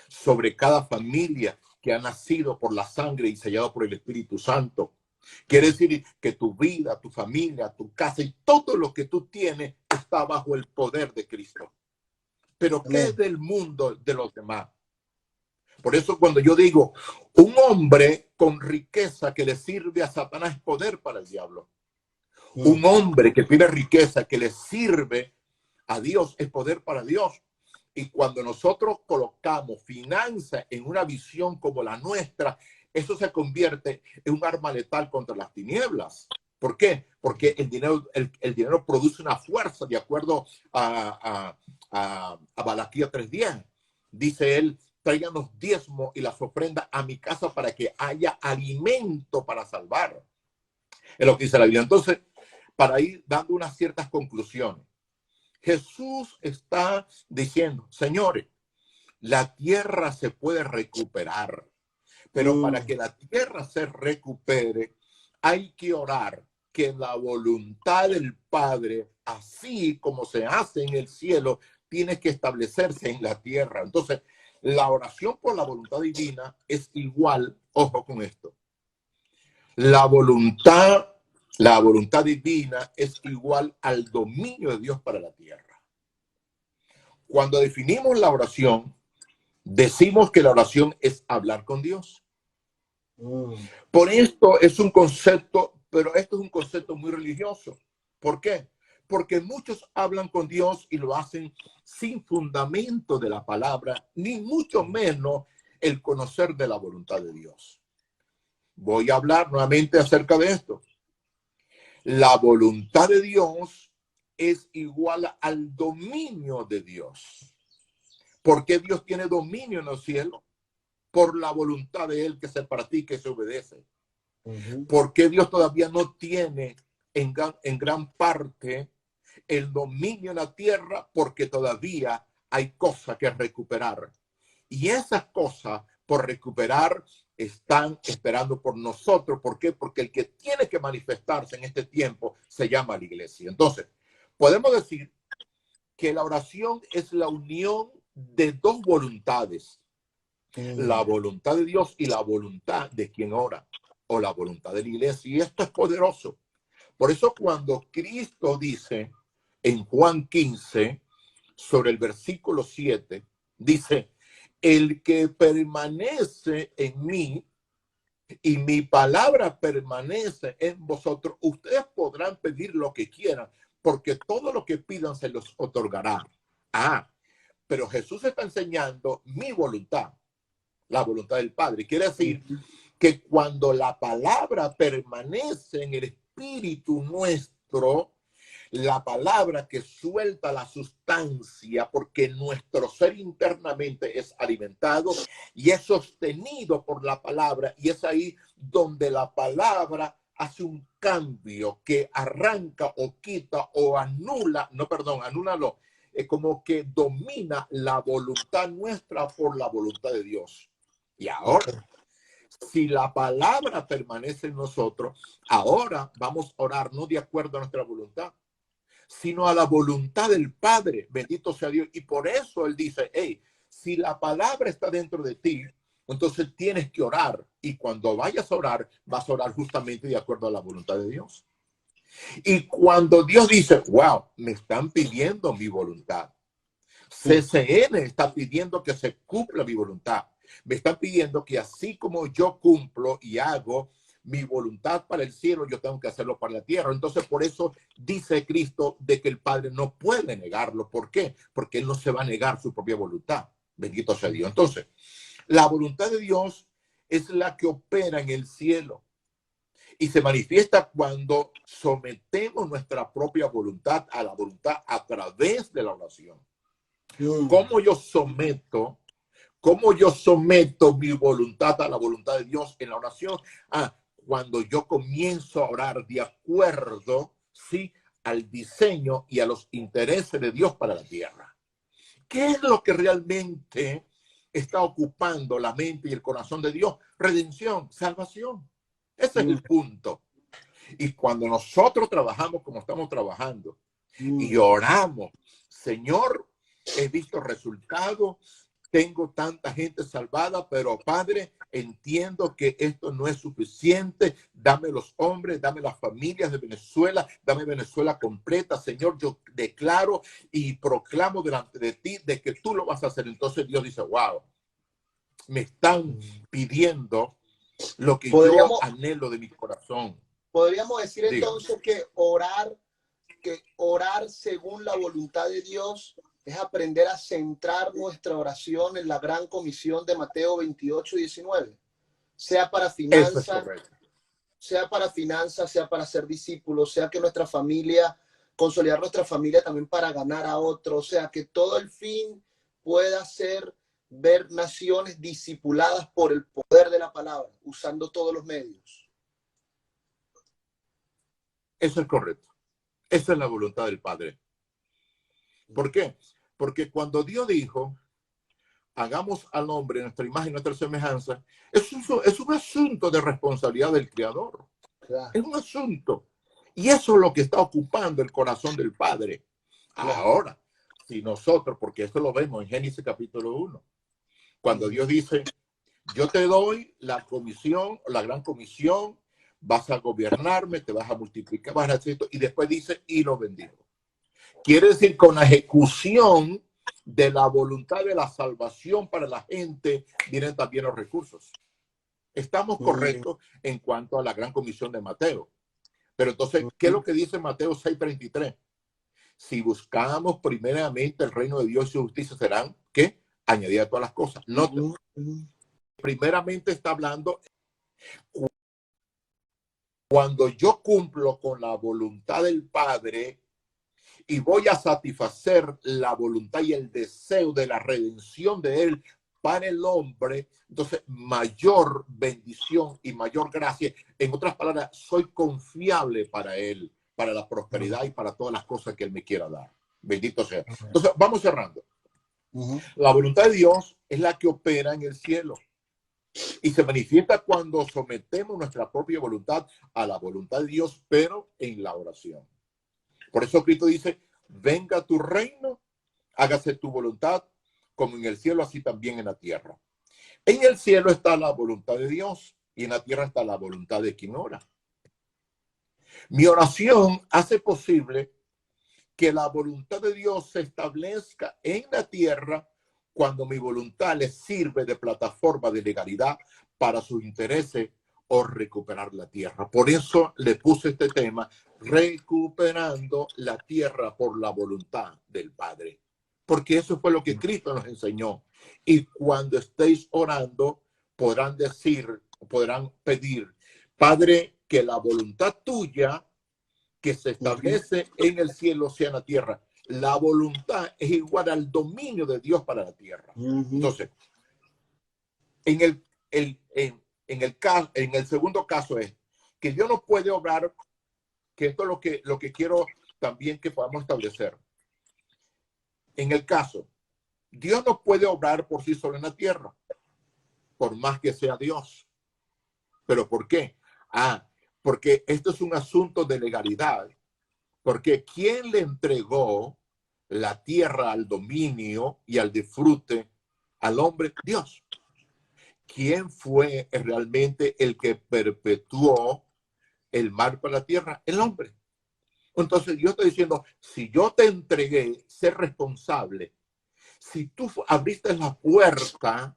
sobre cada familia que ha nacido por la sangre y sellado por el Espíritu Santo. Quiere decir que tu vida, tu familia, tu casa y todo lo que tú tienes está bajo el poder de Cristo. Pero ¿qué es del mundo de los demás? Por eso cuando yo digo, un hombre con riqueza que le sirve a Satanás es poder para el diablo. Un hombre que tiene riqueza que le sirve a Dios es poder para Dios. Y cuando nosotros colocamos finanzas en una visión como la nuestra, eso se convierte en un arma letal contra las tinieblas. ¿Por qué? Porque el dinero produce una fuerza, de acuerdo a Malaquías 3:10. Dice él, traigan los diezmos y las ofrendas a mi casa para que haya alimento para salvar. Es lo que dice la Biblia. Entonces, para ir dando unas ciertas conclusiones. Jesús está diciendo, señores, la tierra se puede recuperar, pero para que la tierra se recupere, hay que orar que la voluntad del Padre, así como se hace en el cielo, tiene que establecerse en la tierra. Entonces, la oración por la voluntad divina es igual, ojo con esto, la voluntad divina es igual al dominio de Dios para la tierra. Cuando definimos la oración, decimos que la oración es hablar con Dios. Por esto es un concepto, pero esto es un concepto muy religioso. ¿Por qué? Porque muchos hablan con Dios y lo hacen sin fundamento de la palabra, ni mucho menos el conocer de la voluntad de Dios. Voy a hablar nuevamente acerca de esto. La voluntad de Dios es igual al dominio de Dios. ¿Por qué Dios tiene dominio en los cielos? Por la voluntad de Él que se practica y se obedece. ¿Por qué Dios todavía no tiene en gran parte el dominio en la tierra? Porque todavía hay cosas que recuperar. Y esas cosas por recuperar están esperando por nosotros. ¿Por qué? Porque el que tiene que manifestarse en este tiempo se llama la iglesia. Entonces, podemos decir que la oración es la unión de dos voluntades. La voluntad de Dios y la voluntad de quien ora, o la voluntad de la iglesia. Y esto es poderoso. Por eso cuando Cristo dice en Juan 15, sobre el versículo 7, dice, el que permanece en mí y mi palabra permanece en vosotros, ustedes podrán pedir lo que quieran, porque todo lo que pidan se los otorgará. Pero Jesús está enseñando mi voluntad, la voluntad del Padre. Quiere decir que cuando la palabra permanece en el espíritu nuestro, la palabra que suelta la sustancia, porque nuestro ser internamente es alimentado y es sostenido por la palabra, y es ahí donde la palabra hace un cambio que arranca o quita o anula, anúlalo, como que domina la voluntad nuestra por la voluntad de Dios. Y ahora, si la palabra permanece en nosotros, ahora vamos a orar no de acuerdo a nuestra voluntad, sino a la voluntad del Padre. Bendito sea Dios. Y por eso Él dice, hey, si la palabra está dentro de ti, entonces tienes que orar. Y cuando vayas a orar, vas a orar justamente de acuerdo a la voluntad de Dios. Y cuando Dios dice, wow, me están pidiendo mi voluntad. CCN está pidiendo que se cumpla mi voluntad. Me están pidiendo que así como yo cumplo y hago mi voluntad para el cielo, yo tengo que hacerlo para la tierra. Entonces, por eso dice Cristo de que el Padre no puede negarlo. ¿Por qué? Porque Él no se va a negar su propia voluntad. Bendito sea Dios. Entonces, la voluntad de Dios es la que opera en el cielo y se manifiesta cuando sometemos nuestra propia voluntad a la voluntad a través de la oración. ¿Cómo yo someto mi voluntad a la voluntad de Dios en la oración? Cuando yo comienzo a orar de acuerdo, ¿sí?, al diseño y a los intereses de Dios para la tierra. ¿Qué es lo que realmente está ocupando la mente y el corazón de Dios? Redención, salvación. Ese es el punto. Y cuando nosotros trabajamos como estamos trabajando y oramos, Señor, he visto resultados, tengo tanta gente salvada, pero Padre, entiendo que esto no es suficiente. Dame los hombres, dame las familias de Venezuela, dame Venezuela completa. Señor, yo declaro y proclamo delante de ti de que tú lo vas a hacer. Entonces Dios dice, wow, me están pidiendo lo que yo anhelo de mi corazón. Podríamos decir entonces que orar según la voluntad de Dios es aprender a centrar nuestra oración en la gran comisión de Mateo 28:19, sea para finanzas, sea para ser discípulos, sea que nuestra familia, consolidar nuestra familia también para ganar a otros, o sea, que todo el fin pueda ser ver naciones discipuladas por el poder de la palabra, usando todos los medios. Eso es correcto. Esa es la voluntad del Padre. ¿Por qué? Porque cuando Dios dijo, hagamos al hombre en nuestra imagen y nuestra semejanza, es un asunto de responsabilidad del Creador. Claro. Es un asunto. Y eso es lo que está ocupando el corazón del Padre. Claro. Ahora, si nosotros, porque esto lo vemos en Génesis capítulo 1, cuando Dios dice, yo te doy la comisión, la gran comisión, vas a gobernarme, te vas a multiplicar, vas a hacer esto, y después dice, y lo bendigo. Quiere decir, con la ejecución de la voluntad de la salvación para la gente, vienen también los recursos. Estamos correctos en cuanto a la gran comisión de Mateo. Pero entonces, ¿qué es lo que dice Mateo 6:33? Si buscamos primeramente el reino de Dios y su justicia, serán, ¿qué? Añadidas todas las cosas. No, primeramente está hablando cuando yo cumplo con la voluntad del Padre y voy a satisfacer la voluntad y el deseo de la redención de Él para el hombre, entonces mayor bendición y mayor gracia. En otras palabras, soy confiable para Él, para la prosperidad y para todas las cosas que Él me quiera dar. Bendito sea. Entonces, vamos cerrando. La voluntad de Dios es la que opera en el cielo y se manifiesta cuando sometemos nuestra propia voluntad a la voluntad de Dios, pero en la oración. Por eso Cristo dice, venga tu reino, hágase tu voluntad, como en el cielo, así también en la tierra. En el cielo está la voluntad de Dios y en la tierra está la voluntad de quien ora. Mi oración hace posible que la voluntad de Dios se establezca en la tierra cuando mi voluntad le sirve de plataforma de legalidad para sus intereses o recuperar la tierra. Por eso le puse este tema, recuperando la tierra por la voluntad del Padre. Porque eso fue lo que Cristo nos enseñó. Y cuando estéis orando, podrán decir, podrán pedir, Padre, que la voluntad tuya que se establece en el cielo sea en la tierra. La voluntad es igual al dominio de Dios para la tierra. Entonces, en el segundo caso es que Dios no puede obrar, que esto es lo que quiero también que podamos establecer. En el caso, Dios no puede obrar por sí solo en la tierra, por más que sea Dios. ¿Pero por qué? Porque esto es un asunto de legalidad. Porque ¿quién le entregó la tierra al dominio y al disfrute al hombre? Dios. ¿Quién fue realmente el que perpetuó el mar para la tierra? El hombre. Entonces yo estoy diciendo, si yo te entregué, ser responsable. Si tú abriste la puerta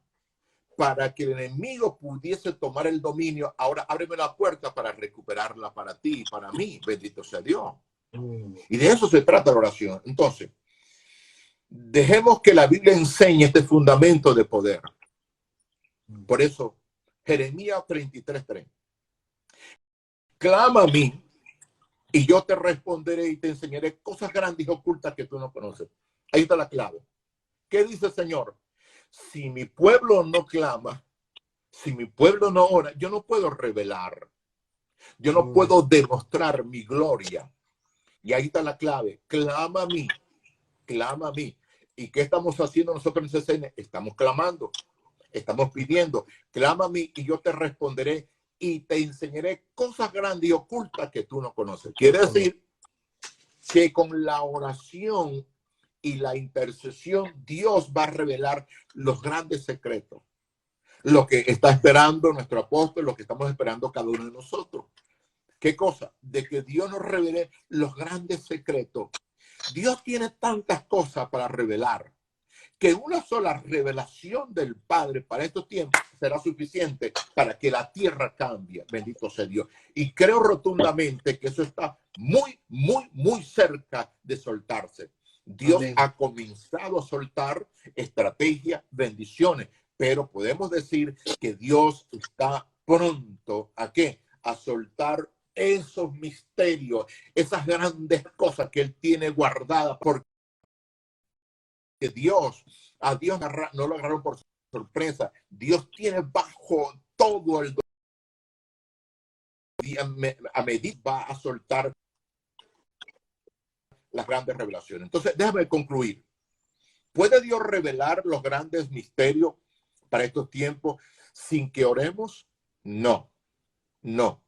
para que el enemigo pudiese tomar el dominio, ahora ábreme la puerta para recuperarla para ti y para mí. Bendito sea Dios. Y de eso se trata la oración. Entonces, dejemos que la Biblia enseñe este fundamento de poder. Por eso, Jeremías 33:3. Clama a mí y yo te responderé y te enseñaré cosas grandes y ocultas que tú no conoces. Ahí está la clave. ¿Qué dice el Señor? Si mi pueblo no clama, si mi pueblo no ora, yo no puedo revelar. Yo no puedo demostrar mi gloria. Y ahí está la clave. Clama a mí. Clama a mí. ¿Y qué estamos haciendo nosotros en CCN? Estamos clamando. Estamos pidiendo. Clama a mí y yo te responderé y te enseñaré cosas grandes y ocultas que tú no conoces. Quiere decir que con la oración y la intercesión, Dios va a revelar los grandes secretos. Lo que está esperando nuestro apóstol, lo que estamos esperando cada uno de nosotros. ¿Qué cosa? De que Dios nos revele los grandes secretos. Dios tiene tantas cosas para revelar que una sola revelación del Padre para estos tiempos será suficiente para que la tierra cambie. Bendito sea Dios. Y creo rotundamente que eso está muy, muy, muy cerca de soltarse. Dios ha comenzado a soltar estrategias, bendiciones, pero podemos decir que Dios está pronto ¿a qué? A soltar esos misterios, esas grandes cosas que Él tiene guardadas, porque a Dios no lo agarraron por sorpresa. Dios tiene bajo todo el a medida va a soltar las grandes revelaciones. Entonces, déjame concluir. ¿Puede Dios revelar los grandes misterios para estos tiempos sin que oremos? No, no.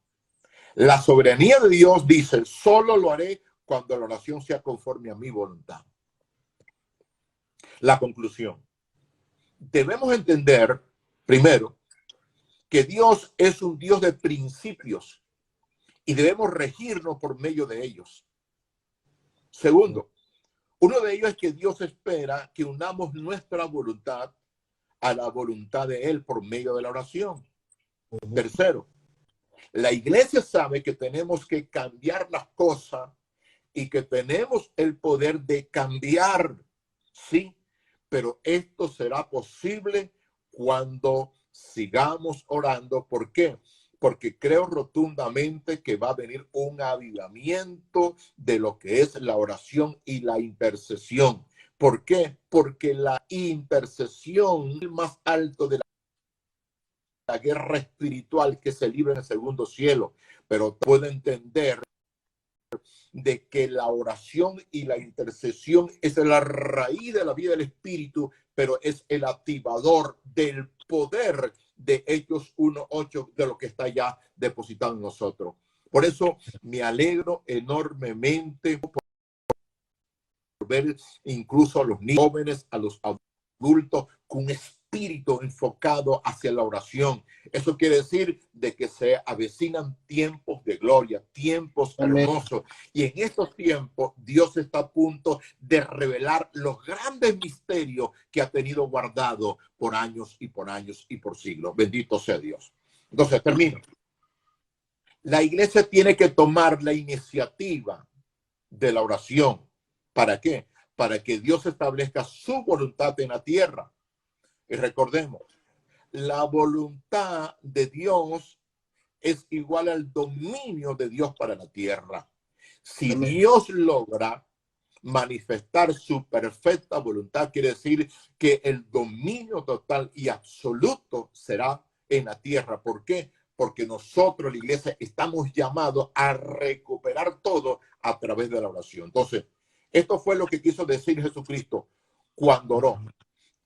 La soberanía de Dios dice, solo lo haré cuando la oración sea conforme a mi voluntad. La conclusión. Debemos entender, primero, que Dios es un Dios de principios y debemos regirnos por medio de ellos. Segundo, uno de ellos es que Dios espera que unamos nuestra voluntad a la voluntad de Él por medio de la oración. Tercero, la iglesia sabe que tenemos que cambiar las cosas y que tenemos el poder de cambiar, sí, pero esto será posible cuando sigamos orando. ¿Por qué? Porque creo rotundamente que va a venir un avivamiento de lo que es la oración y la intercesión. ¿Por qué? Porque la intercesión es el más alto de la guerra espiritual que se libra en el segundo cielo. Pero puedo entender de que la oración y la intercesión es la raíz de la vida del espíritu, pero es el activador del poder de Hechos 1:8, de lo que está ya depositado en nosotros. Por eso me alegro enormemente por ver incluso a los niños, jóvenes, a los adultos con un espíritu enfocado hacia la oración. Eso quiere decir de que se avecinan tiempos de gloria, tiempos hermosos. Y en estos tiempos Dios está a punto de revelar los grandes misterios que ha tenido guardado por años y por años y por siglos. Bendito sea Dios. Entonces, termino. La iglesia tiene que tomar la iniciativa de la oración. ¿Para qué? Para que Dios establezca su voluntad en la tierra. Y recordemos, la voluntad de Dios es igual al dominio de Dios para la tierra. Si Dios logra manifestar su perfecta voluntad, quiere decir que el dominio total y absoluto será en la tierra. ¿Por qué? Porque nosotros, la iglesia, estamos llamados a recuperar todo a través de la oración. Entonces, esto fue lo que quiso decir Jesucristo cuando oró.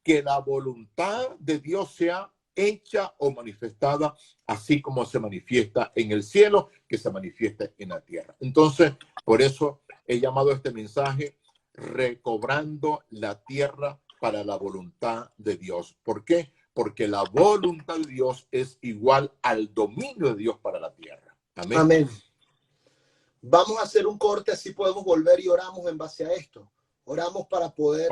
Que la voluntad de Dios sea hecha o manifestada, así como se manifiesta en el cielo, que se manifiesta en la tierra. Entonces, por eso he llamado este mensaje recobrando la tierra para la voluntad de Dios. ¿Por qué? Porque la voluntad de Dios es igual al dominio de Dios para la tierra. Amén. Amén. Vamos a hacer un corte, así podemos volver y oramos en base a esto. Oramos para poder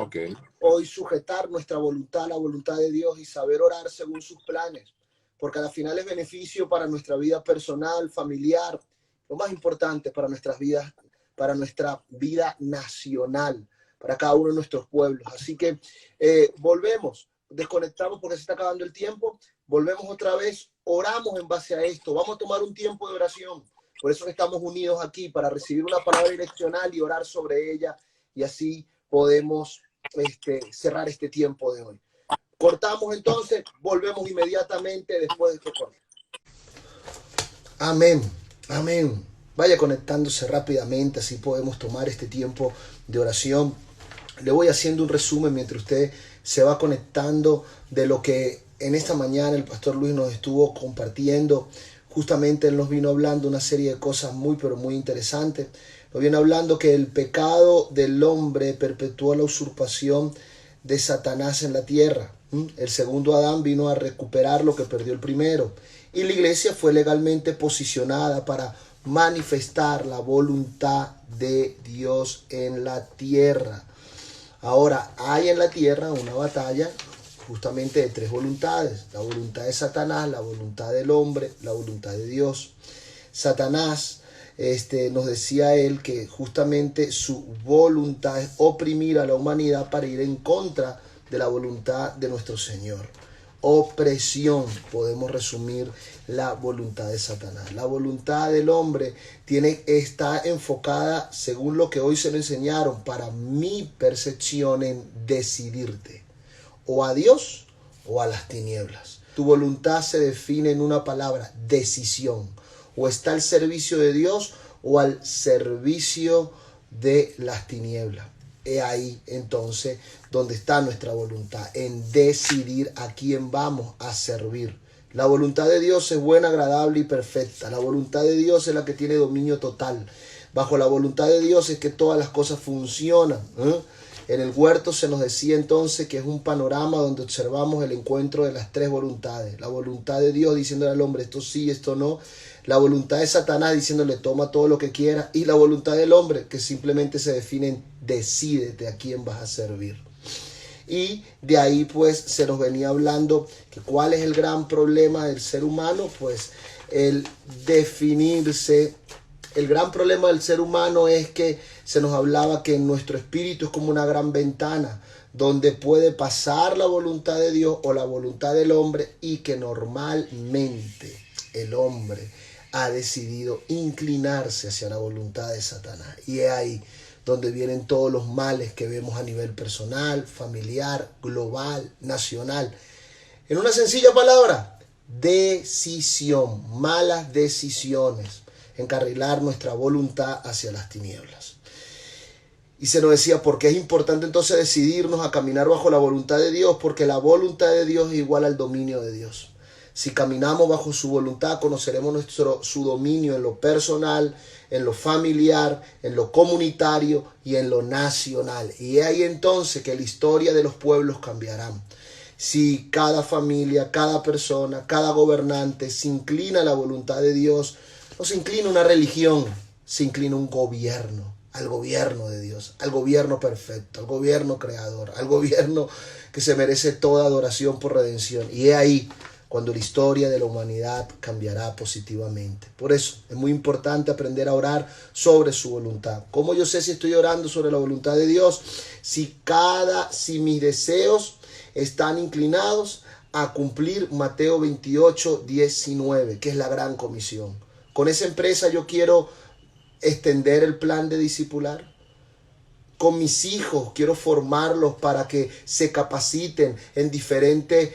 hoy sujetar nuestra voluntad a la voluntad de Dios y saber orar según sus planes, porque al final es beneficio para nuestra vida personal, familiar, lo más importante para nuestras vidas, para nuestra vida nacional, para cada uno de nuestros pueblos. Así que volvemos, desconectamos porque se está acabando el tiempo, volvemos otra vez, oramos en base a esto, vamos a tomar un tiempo de oración. Por eso estamos unidos aquí, para recibir una palabra direccional y orar sobre ella. Y así podemos cerrar este tiempo de hoy. Cortamos entonces, volvemos inmediatamente después de este corte. Amén, amén. Vaya conectándose rápidamente, así podemos tomar este tiempo de oración. Le voy haciendo un resumen mientras usted se va conectando de lo que en esta mañana el pastor Luis nos estuvo compartiendo. Justamente él nos vino hablando una serie de cosas muy, pero muy interesantes. Nos viene hablando que el pecado del hombre perpetuó la usurpación de Satanás en la tierra. El segundo Adán vino a recuperar lo que perdió el primero. Y la iglesia fue legalmente posicionada para manifestar la voluntad de Dios en la tierra. Ahora, hay en la tierra una batalla justamente de tres voluntades: la voluntad de Satanás, la voluntad del hombre, la voluntad de Dios. Satanás, nos decía él que justamente su voluntad es oprimir a la humanidad para ir en contra de la voluntad de nuestro Señor. Opresión, podemos resumir la voluntad de Satanás. La voluntad del hombre está enfocada, según lo que hoy se le enseñaron, para mi percepción, en decidirte o a Dios o a las tinieblas. Tu voluntad se define en una palabra: decisión. O está al servicio de Dios o al servicio de las tinieblas. He ahí entonces donde está nuestra voluntad, en decidir a quién vamos a servir. La voluntad de Dios es buena, agradable y perfecta. La voluntad de Dios es la que tiene dominio total. Bajo la voluntad de Dios es que todas las cosas funcionan. En el huerto se nos decía entonces que es un panorama donde observamos el encuentro de las tres voluntades. La voluntad de Dios diciéndole al hombre esto sí, esto no. La voluntad de Satanás diciéndole toma todo lo que quieras. Y la voluntad del hombre que simplemente se define en decídete a quién vas a servir. Y de ahí pues se nos venía hablando que cuál es el gran problema del ser humano, pues el definirse. El gran problema del ser humano es que se nos hablaba que nuestro espíritu es como una gran ventana donde puede pasar la voluntad de Dios o la voluntad del hombre, y que normalmente el hombre ha decidido inclinarse hacia la voluntad de Satanás. Y es ahí donde vienen todos los males que vemos a nivel personal, familiar, global, nacional. En una sencilla palabra, decisión, malas decisiones, encarrilar nuestra voluntad hacia las tinieblas. Y se nos decía, ¿por qué es importante entonces decidirnos a caminar bajo la voluntad de Dios? Porque la voluntad de Dios es igual al dominio de Dios. Si caminamos bajo su voluntad, conoceremos su dominio en lo personal, en lo familiar, en lo comunitario y en lo nacional. Y es ahí entonces que la historia de los pueblos cambiará. Si cada familia, cada persona, cada gobernante se inclina a la voluntad de Dios, no se inclina una religión, se inclina un gobierno, al gobierno de Dios, al gobierno perfecto, al gobierno creador, al gobierno que se merece toda adoración por redención. Y es ahí cuando la historia de la humanidad cambiará positivamente. Por eso es muy importante aprender a orar sobre su voluntad. ¿Cómo yo sé si estoy orando sobre la voluntad de Dios? Si mis deseos están inclinados a cumplir Mateo 28, 19, que es la gran comisión. Con esa empresa yo quiero extender el plan de discipular. Con mis hijos quiero formarlos para que se capaciten en diferentes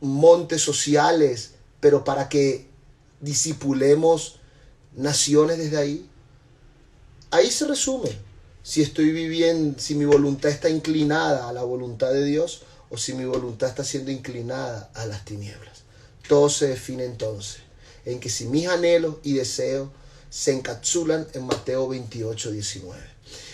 montes sociales, pero para que discipulemos naciones desde ahí. Ahí se resume si estoy viviendo, si mi voluntad está inclinada a la voluntad de Dios o si mi voluntad está siendo inclinada a las tinieblas. Todo se define entonces en que si mis anhelos y deseos se encapsulan en Mateo 28, 19.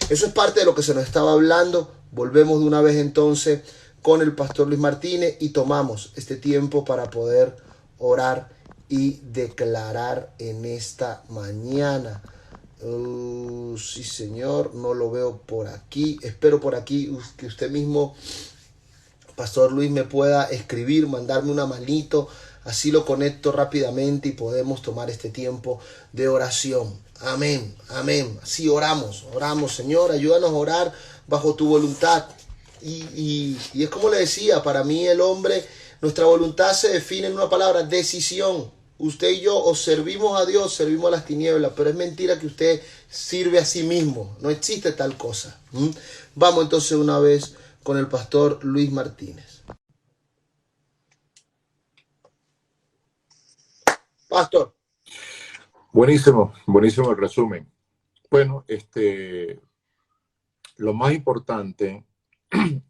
Eso es parte de lo que se nos estaba hablando. Volvemos de una vez entonces con el pastor Luis Martínez y tomamos este tiempo para poder orar y declarar en esta mañana. Sí, Señor, no lo veo por aquí. Espero por aquí que usted mismo, Pastor Luis, me pueda escribir, mandarme una manito. Así lo conecto rápidamente y podemos tomar este tiempo de oración. Amén, amén. Así oramos, Señor, ayúdanos a orar bajo tu voluntad. Y es como le decía, para mí el hombre, nuestra voluntad se define en una palabra, decisión. Usted y yo o servimos a Dios, servimos a las tinieblas, pero es mentira que usted sirve a sí mismo. No existe tal cosa. Vamos entonces una vez con el pastor Luis Martínez. Pastor. Buenísimo el resumen. Bueno, lo más importante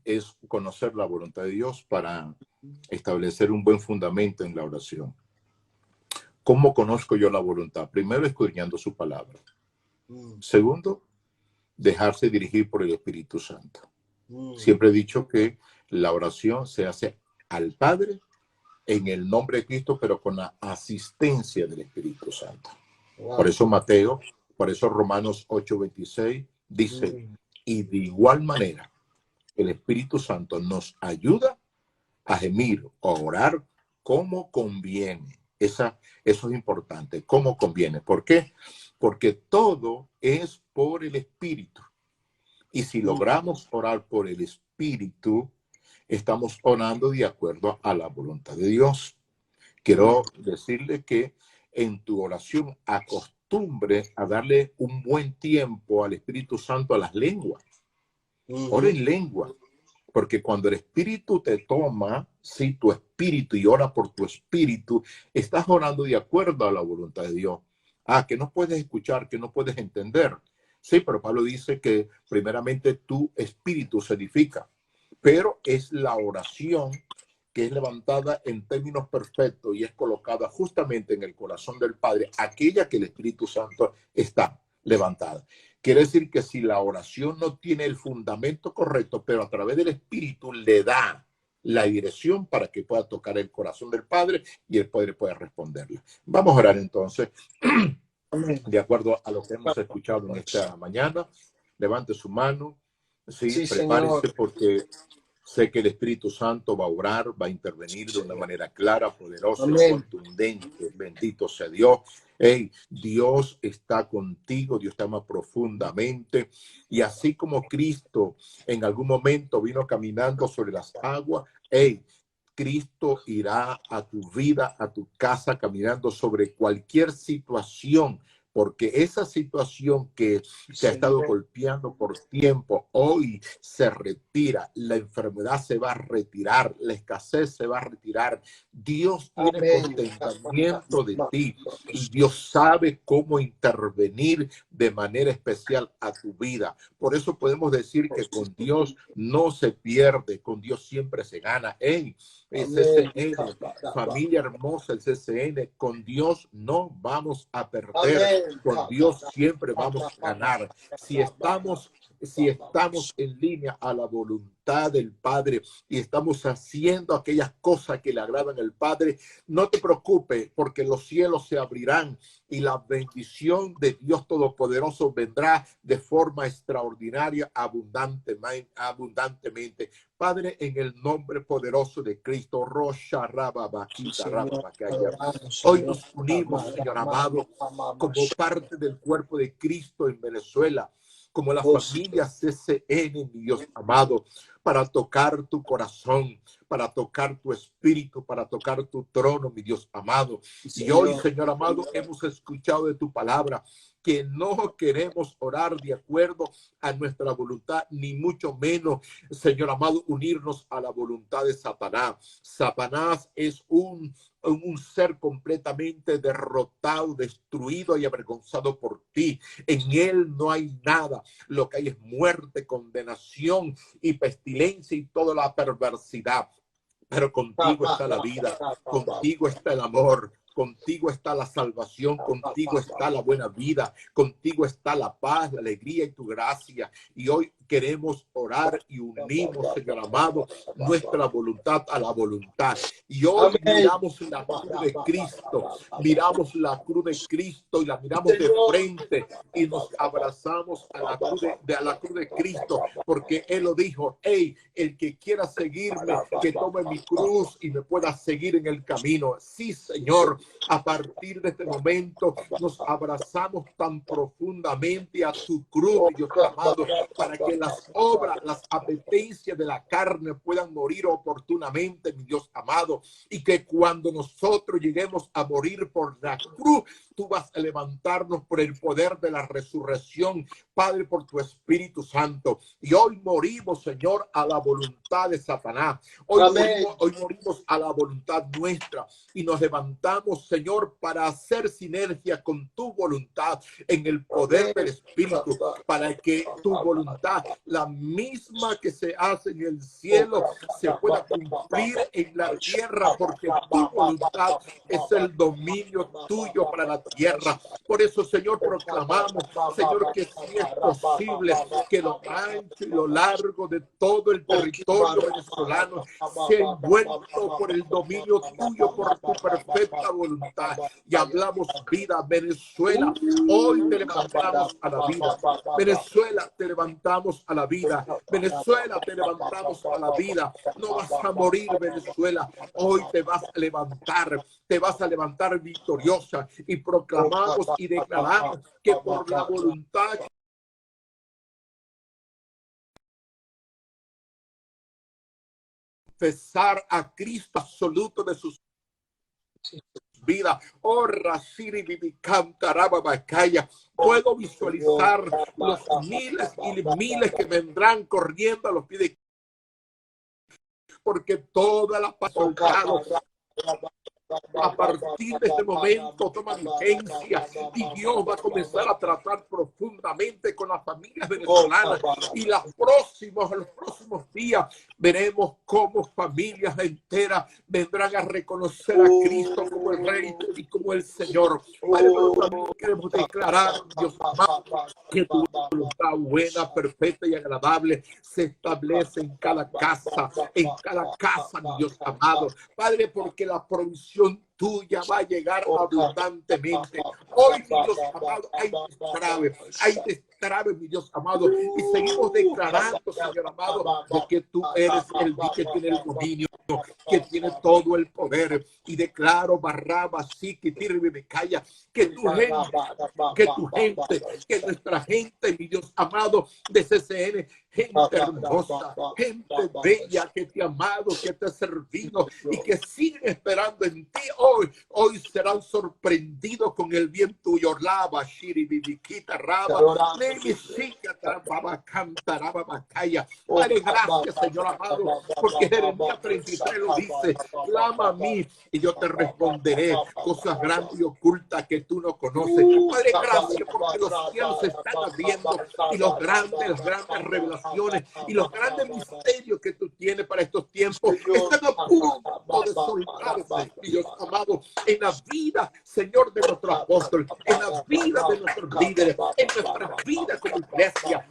es conocer la voluntad de Dios para establecer un buen fundamento en la oración. ¿Cómo conozco yo la voluntad? Primero, escudriñando su palabra. Segundo, dejarse dirigir por el Espíritu Santo. Siempre he dicho que la oración se hace al Padre en el nombre de Cristo, pero con la asistencia del Espíritu Santo. Wow. Por eso Romanos 8:26 dice, y de igual manera el Espíritu Santo nos ayuda a gemir o a orar como conviene. Eso es importante, como conviene. ¿Por qué? Porque todo es por el Espíritu. Y si logramos orar por el Espíritu, estamos orando de acuerdo a la voluntad de Dios. Quiero decirle que en tu oración acostumbre a darle un buen tiempo al Espíritu Santo a las lenguas. Ora en lengua, porque cuando el Espíritu te toma, sí, tu espíritu, y ora por tu espíritu, estás orando de acuerdo a la voluntad de Dios. Que no puedes escuchar, que no puedes entender. Sí, pero Pablo dice que primeramente tu espíritu se edifica, pero es la oración que es levantada en términos perfectos y es colocada justamente en el corazón del Padre, aquella que el Espíritu Santo está levantada. Quiere decir que si la oración no tiene el fundamento correcto, pero a través del Espíritu le da la dirección para que pueda tocar el corazón del Padre y el Padre pueda responderle. Vamos a orar entonces, de acuerdo a lo que hemos escuchado en esta mañana. Levante su mano, sí, prepárese, Señor, porque sé que el Espíritu Santo va a orar, va a intervenir de una manera clara, poderosa y contundente. Bendito sea Dios. Hey, Dios está contigo, Dios te ama profundamente. Y así como Cristo en algún momento vino caminando sobre las aguas, hey, Cristo irá a tu vida, a tu casa, caminando sobre cualquier situación, porque esa situación que te ha estado golpeando por tiempo, hoy se retira, la enfermedad se va a retirar, la escasez se va a retirar. Dios tiene contentamiento de ti y Dios sabe cómo intervenir de manera especial a tu vida. Por eso podemos decir que con Dios no se pierde, con Dios siempre se gana. Hey, CCN, familia hermosa, el CCN, con Dios no vamos a perder, con Dios siempre vamos a ganar. Si estamos en línea a la voluntad del Padre y estamos haciendo aquellas cosas que le agradan al Padre, no te preocupes, porque los cielos se abrirán y la bendición de Dios Todopoderoso vendrá de forma extraordinaria, abundantemente. Padre, en el nombre poderoso de Cristo, Rocha Rababaquita Rababacaya, hoy nos unimos, Señor amado, como parte del cuerpo de Cristo en Venezuela, como la familia CCN, mi Dios amado, para tocar tu corazón, para tocar tu espíritu, para tocar tu trono, mi Dios amado. Y hoy, Señor amado, hemos escuchado de tu palabra que no queremos orar de acuerdo a nuestra voluntad, ni mucho menos, Señor amado, unirnos a la voluntad de Satanás. Satanás es un ser completamente derrotado, destruido y avergonzado por ti. En él no hay nada. Lo que hay es muerte, condenación y pestilencia y toda la perversidad. Pero contigo está la vida, contigo está el amor, contigo está la salvación, contigo está la buena vida, contigo está la paz, la alegría y tu gracia. Y hoy queremos orar y unimos, Señor amado, nuestra voluntad a la voluntad. Y hoy miramos la cruz de Cristo, miramos la cruz de Cristo y la miramos de frente y nos abrazamos a la cruz de Cristo, porque Él lo dijo: hey, el que quiera seguirme, que tome mi cruz y me pueda seguir en el camino. Sí, Señor, a partir de este momento nos abrazamos tan profundamente a tu cruz, Dios amado, para que las obras, las apetencias de la carne puedan morir oportunamente, mi Dios amado, y que cuando nosotros lleguemos a morir por la cruz, tú vas a levantarnos por el poder de la resurrección, Padre, por tu Espíritu Santo. Y hoy morimos, Señor, a la voluntad de Satanás. Hoy morimos a la voluntad nuestra y nos levantamos, Señor, para hacer sinergia con tu voluntad en el poder del Espíritu, para que tu voluntad, la misma que se hace en el cielo, se pueda cumplir en la tierra, porque tu voluntad es el dominio tuyo para la tierra. Por eso, Señor, proclamamos, Señor, que si es posible que lo ancho y lo largo de todo el territorio venezolano sea envuelto por el dominio tuyo, por tu perfecta voluntad. Y hablamos vida. Venezuela, hoy te levantamos a la vida. Venezuela, te levantamos a la vida. Venezuela, te levantamos a la vida. No vas a morir, Venezuela. Hoy te vas a levantar victoriosa, y proclamamos y declaramos que por la voluntad confesar a Cristo absoluto de sus vidas. Oh, Rasiri Bibicanta Rababacaya. Puedo visualizar los miles y miles que vendrán corriendo a los pies de, porque toda la paz soltado a partir de este momento toma vigencia y Dios va a comenzar a tratar profundamente con las familias venezolanas y los próximos días veremos cómo familias enteras vendrán a reconocer a Cristo como el Rey y como el Señor. Padre, pero también queremos declarar, Dios amado, que tu voluntad buena, perfecta y agradable se establece en cada casa, mi Dios amado. Padre, porque la provisión tuya va a llegar abundantemente. Hoy, mi Dios amado, hay destraves, mi Dios amado, y seguimos declarando, Señor amado, de que tú eres el Dios que tiene el dominio, que tiene todo el poder. Y declaro, Barraba, Siki, Tirbi, Becaya, que tu gente, que nuestra gente, mi Dios amado, de CCN, gente hermosa, gente bella, que te ha amado, que te ha servido y que siguen esperando en ti hoy serán sorprendidos con el bien tuyo. Lava, Shiri, Bibiquita, Raba, Nemisika, Baba, Canta, Baba, Calla. Padre, gracias, Señor amado, porque Jeremías 33 lo dice: clama a mí y yo te responderé cosas grandes y ocultas que tú no conoces. Padre, gracias porque los cielos se están abriendo y las grandes revelaciones y los grandes misterios que tú tienes para estos tiempos están a punto de soltarse, Dios amado, en la vida, Señor, de nuestro apóstol, en la vida de nuestros líderes, en nuestra vida como iglesia.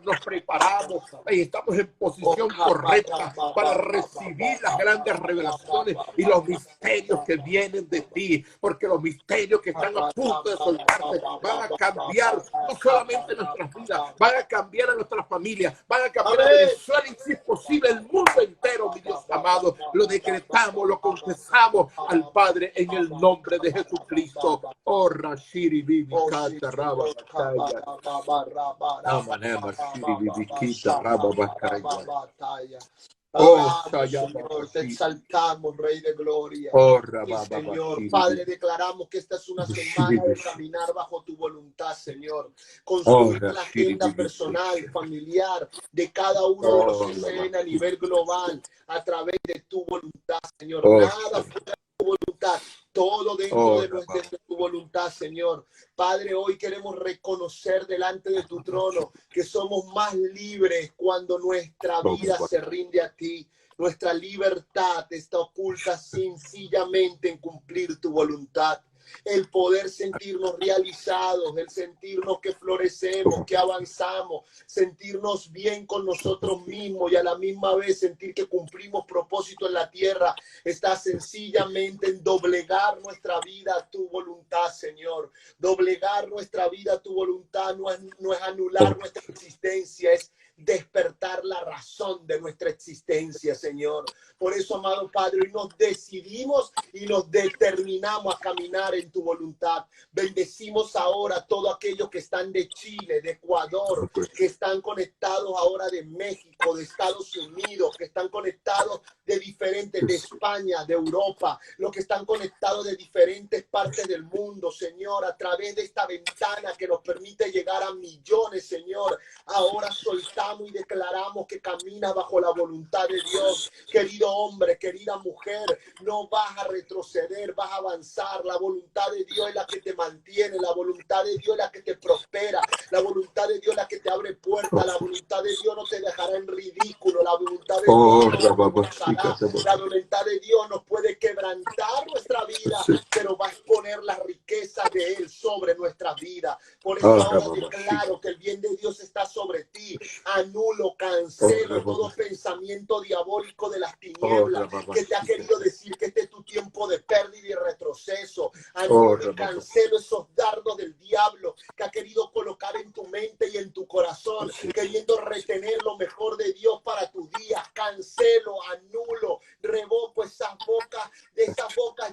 Nos preparamos y estamos en posición correcta para recibir las grandes revelaciones y los misterios que vienen de ti, porque los misterios que están a punto de soltarse van a cambiar no solamente nuestras vidas, van a cambiar a nuestras familias, van a cambiar a Venezuela y, si es posible, el mundo entero, mi Dios amado. Lo decretamos, lo confesamos al Padre en el nombre de Jesucristo. Oh, Rashiri, Bibi, Kata, Raba, Batalla. Amanema, Shiri, Bibi, Kita, Raba, Batalla. Oh, Señor, te exaltamos, Rey de Gloria. Señor, Padre, declaramos que esta es una semana de caminar bajo tu voluntad, Señor. Construir la agenda personal, familiar de cada uno de los CCN a nivel global a través de tu voluntad, Señor. Nada fuera de tu voluntad. Todo dentro de tu voluntad, Señor. Padre, hoy queremos reconocer delante de tu trono que somos más libres cuando nuestra vida se rinde a ti. Nuestra libertad está oculta sencillamente en cumplir tu voluntad. El poder sentirnos realizados, el sentirnos que florecemos, que avanzamos, sentirnos bien con nosotros mismos y a la misma vez sentir que cumplimos propósito en la tierra, está sencillamente en doblegar nuestra vida a tu voluntad, Señor. Doblegar nuestra vida a tu voluntad no es anular nuestra existencia, es despertar la razón de nuestra existencia, Señor. Por eso, amado Padre, hoy nos decidimos y nos determinamos a caminar en tu voluntad. Bendecimos ahora a todos aquellos que están de Chile, de Ecuador, que están conectados ahora de México, de Estados Unidos, que están conectados de diferentes, de España, de Europa, los que están conectados de diferentes partes del mundo, Señor, a través de esta ventana que nos permite llegar a millones, Señor. Ahora soltamos y declaramos que caminas bajo la voluntad de Dios. Querido hombre, querida mujer, no vas a retroceder, vas a avanzar. La voluntad de Dios es la que te mantiene, la voluntad de Dios es la que te prospera, la voluntad de Dios es la que te abre puertas, la voluntad de Dios no te dejará en ridículo, la voluntad de Dios no nos cansará, la voluntad de Dios nos puede quebrantar nuestra vida, pero va a exponer la riqueza de Él sobre nuestra vida. Por eso ahora declaro que el bien de Dios está sobre ti. Anulo, cancelo todo pensamiento diabólico de las tinieblas que te ha querido decir que este es tu tiempo de pérdida y retroceso. Anulo y cancelo esos dardos del diablo que ha querido colocar en tu mente y en tu corazón, queriendo retener lo mejor de Dios para tu día. Cancelo, anulo, revoco esas bocas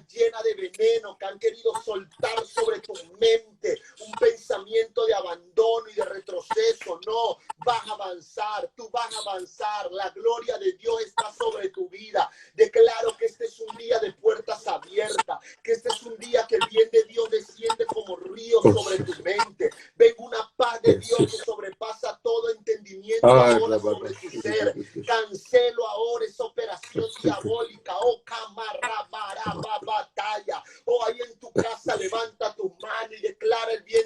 llenas de veneno que han querido soltar sobre tu mente un pensamiento de abandono y de retroceso. No, vas a avanzar, tú vas a avanzar. La gloria de Dios está sobre tu vida. Declaro que este es un día de puertas abiertas, que este es un día que el bien de Dios desciende como río sobre tu mente. Ven una paz de Dios que sobrepasa todo entendimiento ahora sobre tu ser. Cancelo ahora esa operación diabólica. Oh, camarra, batalla.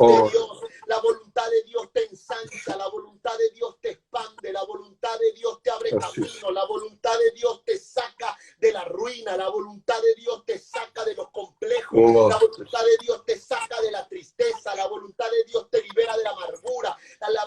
Oh, Dios. La voluntad de Dios te ensancha, la voluntad de Dios te expande, la voluntad de Dios te abre así es. camino, la voluntad de Dios te saca de la ruina, la voluntad de Dios te saca de los complejos, Oh, la voluntad de Dios te saca de la tristeza, la voluntad de Dios te libera de la amargura,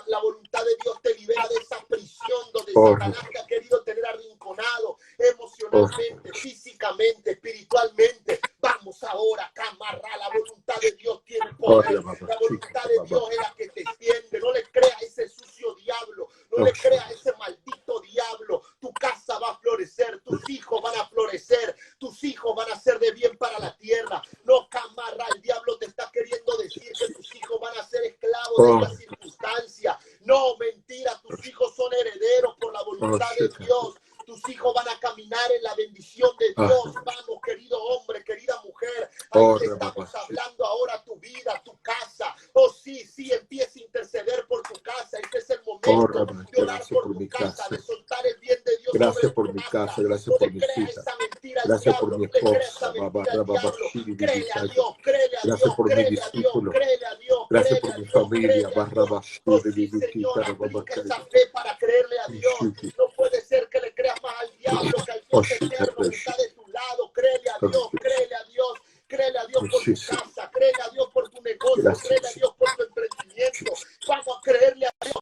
la voluntad de Dios te libera de esa prisión donde oh, Satanás te ha querido tener arrinconado emocionalmente, físicamente, espiritualmente. Vamos ahora, camarra, la voluntad de Dios tiene poder, la voluntad de Dios es la que te extiende. No le crea a ese sucio diablo, no le crea a ese maldito diablo. Tu casa va a florecer, tus hijos van a florecer, tus hijos van a ser de bien para la tierra. No, camarra, el diablo te está queriendo decir que tus hijos van a ser esclavos de esta circunstancia. No, mentira, tus hijos son herederos por la voluntad de Dios. Tus hijos van a caminar en la bendición de Dios. Vamos, querido hombre, querida mujer. Ahí te estamos hablando ahora tu vida, tu casa. Oh, sí, sí, empieza a interceder por tu casa. Este es el momento de orar por tu casa, de soltar el bien de Dios gracias sobre por tu mi casa. casa, gracias No por le mis creas hijas, esa mentira al gracias por diablo. mi No le creas esa esposa, mentira al diablo. Créele a Dios, créele a gracias Dios, por mi créele a Dios, discípulo, créele a Dios, gracias créele por a mi Dios, familia, créele a Dios. Oh, sí, Señor, aplica esa fe para creerle a Dios. No puede ser que le creas más al diablo que al Dios eterno que está de tu lado. Créele a Dios, créele a Dios. Créele a Dios por tu casa, créele a Dios por tu negocio, créele a Dios por tu emprendimiento. Vamos a creerle a Dios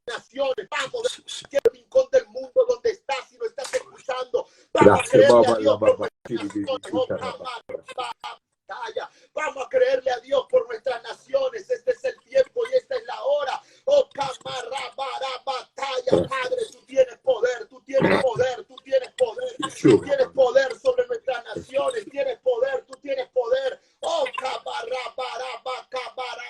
naciones, vamos de cualquier rincón del mundo donde estás y lo estás escuchando. Vamos a creerle a Dios por nuestras naciones. Oh, batalla. Vamos a creerle a Dios por nuestras naciones. Este es el tiempo y esta es la hora. Oh, camarabara, batalla. Padre, tú tienes poder, tú tienes poder, tú tienes poder. Tú tienes poder sobre nuestras naciones. Tienes poder, tú tienes poder. Oh, camarabara,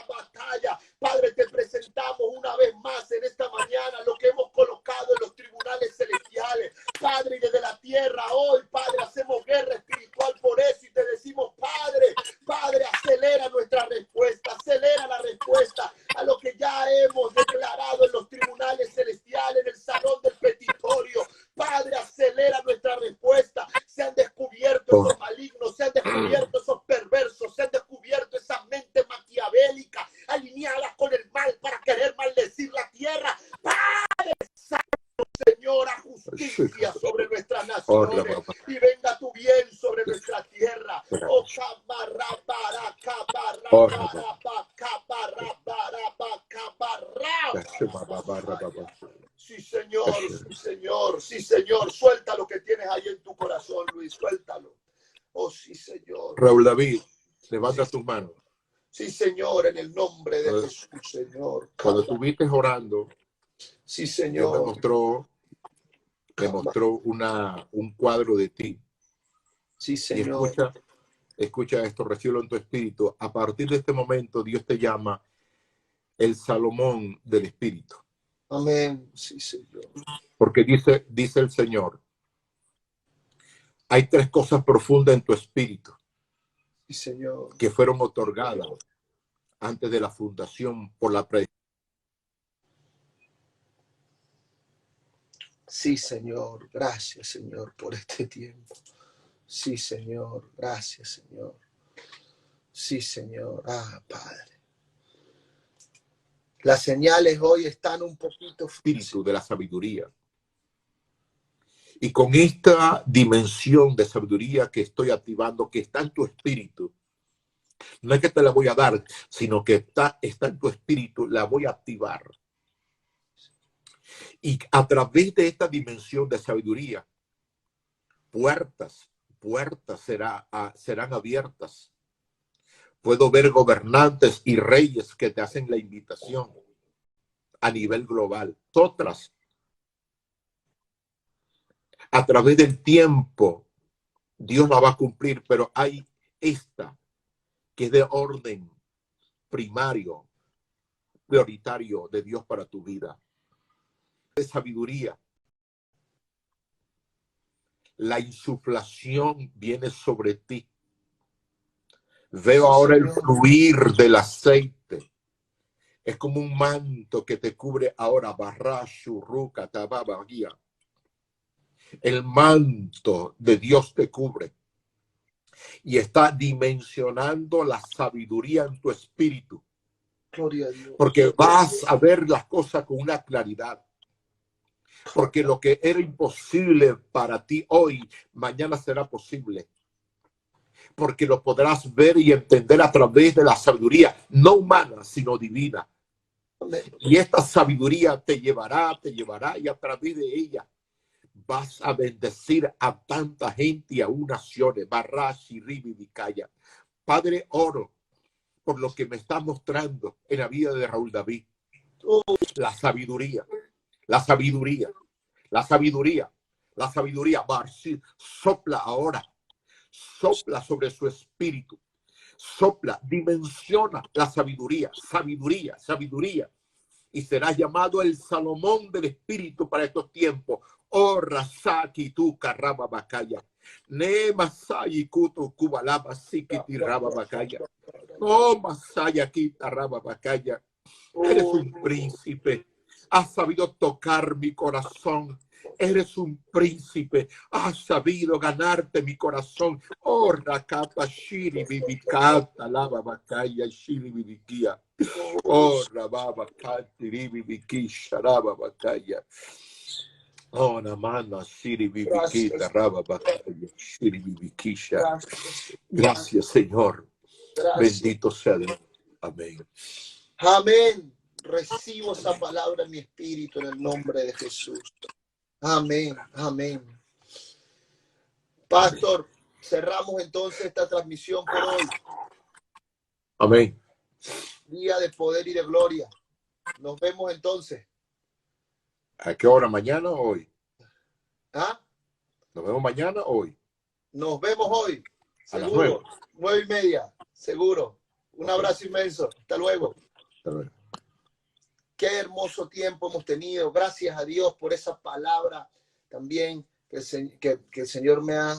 batalla. Padre, te presentamos una vez más en esta mañana lo que hemos colocado en los tribunales celestiales. Padre, y desde la tierra hoy, Padre, hacemos guerra espiritual por eso y te decimos, Padre, acelera nuestra respuesta, acelera la respuesta a lo que ya hemos declarado en los tribunales celestiales, en el salón del petitorio. Padre, acelera nuestra respuesta. Se han descubierto esos malignos, se han descubierto esos perversos, se han descubierto esas mentes maquiavélicas alineadas con el mal para querer maldecir la tierra. Padre, Señora, justicia sobre nuestras naciones y venga tu bien sobre nuestra tierra. Oh, sí, Señor, sí, Señor, sí, Señor. Suelta lo que tienes ahí en tu corazón, Luis, suéltalo. Oh, sí, Señor. Raúl David, levanta tus manos. Sí, Señor, en el nombre de Jesús, Señor. Cuando estuviste orando, sí, Señor, Dios me mostró un cuadro de ti. Sí, Señor. Y escucha esto, recíbelo en tu espíritu. A partir de este momento, Dios te llama el Salomón del Espíritu. Amén. Sí, Señor. Porque dice el Señor, hay 3 cosas profundas en tu espíritu. Sí, Señor. Que fueron otorgadas antes de la fundación por la predicación. Sí, Señor. Gracias, Señor, por este tiempo. Sí, Señor. Gracias, Señor. Sí, Señor. Ah, Padre. Las señales hoy están un poquito espíritu de la sabiduría. Y con esta dimensión de sabiduría que estoy activando, que está en tu espíritu, no es que te la voy a dar, sino que está en tu espíritu, la voy a activar. Y a través de esta dimensión de sabiduría, puertas serán abiertas. Puedo ver gobernantes y reyes que te hacen la invitación a nivel global. Otras, a través del tiempo, Dios la va a cumplir, pero hay esta que es de orden primario, prioritario de Dios para tu vida. De sabiduría. La insuflación viene sobre ti. Veo ahora el fluir del aceite. Es como un manto que te cubre ahora. Barrashu, Ruka, Tababa, Guía. El manto de Dios te cubre. Y está dimensionando la sabiduría en tu espíritu. Gloria a Dios. Porque vas a ver las cosas con una claridad. Porque lo que era imposible para ti hoy, mañana será posible. Porque lo podrás ver y entender a través de la sabiduría, no humana, sino divina. Y esta sabiduría te llevará, y a través de ella vas a bendecir a tanta gente y a naciones. Barrashi, Ribi, Vicaya. Padre, oro por lo que me está mostrando en la vida de Raúl David. La sabiduría, la sabiduría, la sabiduría, la sabiduría. Barshi, sopla ahora, sopla sobre su espíritu, sopla, dimensiona la sabiduría, sabiduría, sabiduría. Y serás llamado el Salomón del Espíritu para estos tiempos. Oh, Rasaki, tu carraba bacaya. Ne Masai, kutu kubalaba, sikiti raba bacaya. Oh, Masaya, kita raba bacaya. Eres un príncipe. Has sabido tocar mi corazón. Eres un príncipe. Has sabido ganarte mi corazón. Oh, Rakata, Shiri, Bibikata, Lava, Bacaya, Shiri, Bibikia. Oh, Rababa, Katiribi, Biki, Sharaba, Bacaya. Oh, Namana, Shiri, Bibikita, Raba, Bacaya, Shiri, Bibikisha. Gracias, Señor. Gracias. Bendito sea Dios. Amén. Amén. Recibo esa palabra en mi espíritu en el nombre de Jesús. Amén. Amén. Pastor, cerramos entonces esta transmisión por hoy. Amén. Día de poder y de gloria. Nos vemos entonces. ¿A qué hora? ¿Mañana o hoy? ¿Ah? ¿Nos vemos mañana o hoy? Nos vemos hoy. Seguro. A las 9:30. Seguro. Un abrazo inmenso. Hasta luego. Hasta luego. Qué hermoso tiempo hemos tenido. Gracias a Dios por esa palabra también que el Señor me ha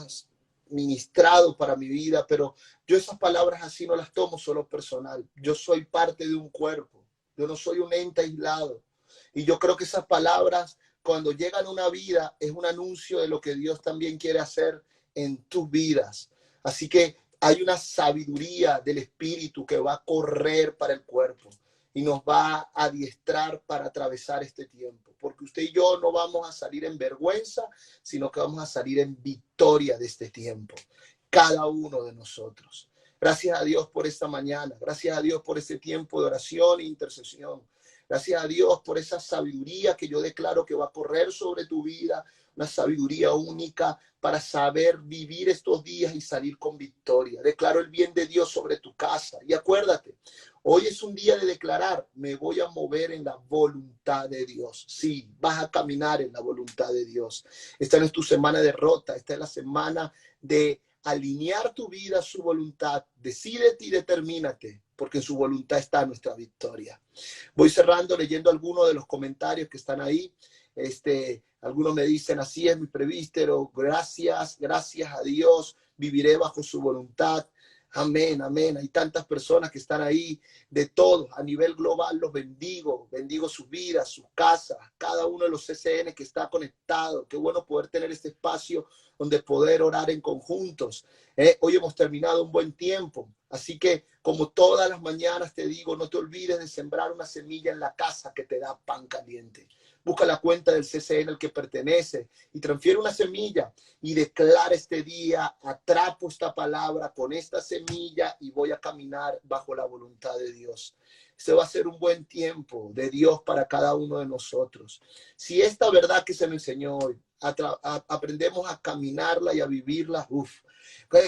ministrado para mi vida. Pero yo esas palabras así no las tomo solo personal. Yo soy parte de un cuerpo. Yo no soy un ente aislado. Y yo creo que esas palabras, cuando llegan a una vida, es un anuncio de lo que Dios también quiere hacer en tus vidas. Así que hay una sabiduría del Espíritu que va a correr para el cuerpo y nos va a adiestrar para atravesar este tiempo. Porque usted y yo no vamos a salir en vergüenza, sino que vamos a salir en victoria de este tiempo. Cada uno de nosotros. Gracias a Dios por esta mañana. Gracias a Dios por este tiempo de oración e intercesión. Gracias a Dios por esa sabiduría que yo declaro que va a correr sobre tu vida. Una sabiduría única para saber vivir estos días y salir con victoria. Declaro el bien de Dios sobre tu casa. Y acuérdate, hoy es un día de declarar, me voy a mover en la voluntad de Dios. Sí, vas a caminar en la voluntad de Dios. Esta no es tu semana de derrota, esta es la semana de alinear tu vida a su voluntad. Decídete y determínate, porque en su voluntad está nuestra victoria. Voy cerrando leyendo algunos de los comentarios que están ahí. Algunos me dicen, así es mi presbítero, gracias a Dios, viviré bajo su voluntad. Amén, amén. Hay tantas personas que están ahí, de todos, a nivel global, los bendigo sus vidas, sus casas, cada uno de los CCN que está conectado. Qué bueno poder tener este espacio donde poder orar en conjuntos. Hoy hemos terminado un buen tiempo, así que como todas las mañanas te digo, no te olvides de sembrar una semilla en la casa que te da pan caliente. Busca la cuenta del CCN al que pertenece y transfiere una semilla y declara este día, atrapo esta palabra con esta semilla y voy a caminar bajo la voluntad de Dios. Este va a ser un buen tiempo de Dios para cada uno de nosotros. Si esta verdad que se me enseñó hoy, aprendemos a caminarla y a vivirla,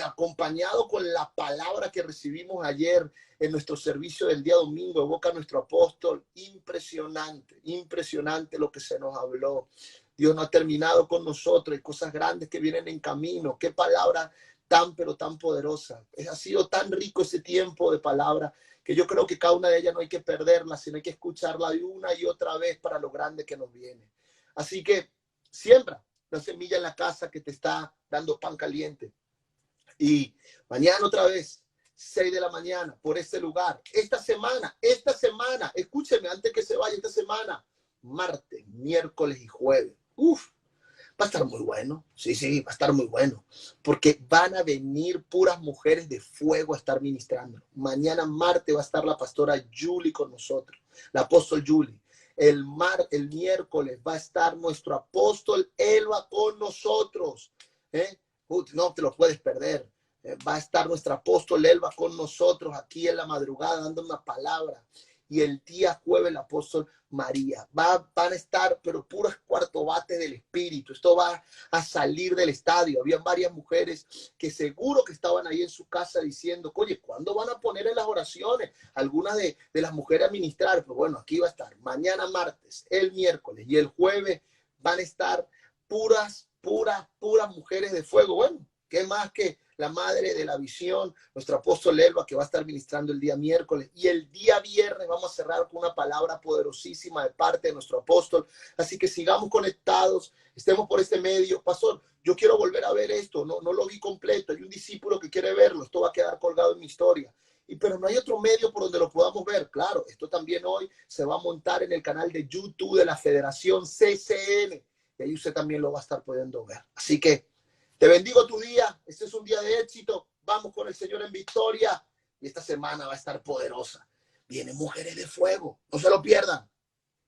acompañado con la palabra que recibimos ayer en nuestro servicio del día domingo, evoca nuestro apóstol, impresionante, impresionante lo que se nos habló. Dios no ha terminado con nosotros, hay cosas grandes que vienen en camino. Qué palabra tan, pero tan poderosa. Ha sido tan rico ese tiempo de palabra que yo creo que cada una de ellas no hay que perderla, sino hay que escucharla de una y otra vez para lo grande que nos viene. Así que siembra la semilla en la casa que te está dando pan caliente. Y mañana otra vez, 6 de la mañana, por este lugar. Esta semana, escúcheme antes que se vaya esta semana, martes, miércoles y jueves. Va a estar muy bueno, sí, va a estar muy bueno, porque van a venir puras mujeres de fuego a estar ministrando. Mañana martes va a estar la pastora Julie con nosotros, la apóstol Julie. El miércoles va a estar nuestro apóstol Elba con nosotros. No te lo puedes perder. Va a estar nuestro apóstol Elba con nosotros aquí en la madrugada dando una palabra. Y el día jueves el apóstol María. Van a estar, pero puros cuarto bates del espíritu. Esto va a salir del estadio. Habían varias mujeres que seguro que estaban ahí en su casa diciendo, oye, ¿cuándo van a poner en las oraciones? Algunas de las mujeres a ministrar. Pues bueno, aquí va a estar. Mañana martes, el miércoles y el jueves van a estar puras mujeres de fuego. Bueno, ¿qué más que la madre de la visión, nuestro apóstol Elba, que va a estar ministrando el día miércoles, y el día viernes vamos a cerrar con una palabra poderosísima de parte de nuestro apóstol? Así que sigamos conectados, estemos por este medio. Pastor, yo quiero volver a ver esto, no lo vi completo, hay un discípulo que quiere verlo, esto va a quedar colgado en mi historia. Pero no hay otro medio por donde lo podamos ver. Claro, esto también hoy se va a montar en el canal de YouTube de la Federación CCN, y ahí usted también lo va a estar pudiendo ver. Así que te bendigo tu día. Este es un día de éxito. Vamos con el Señor en victoria. Y esta semana va a estar poderosa. Vienen mujeres de fuego. No se lo pierdan.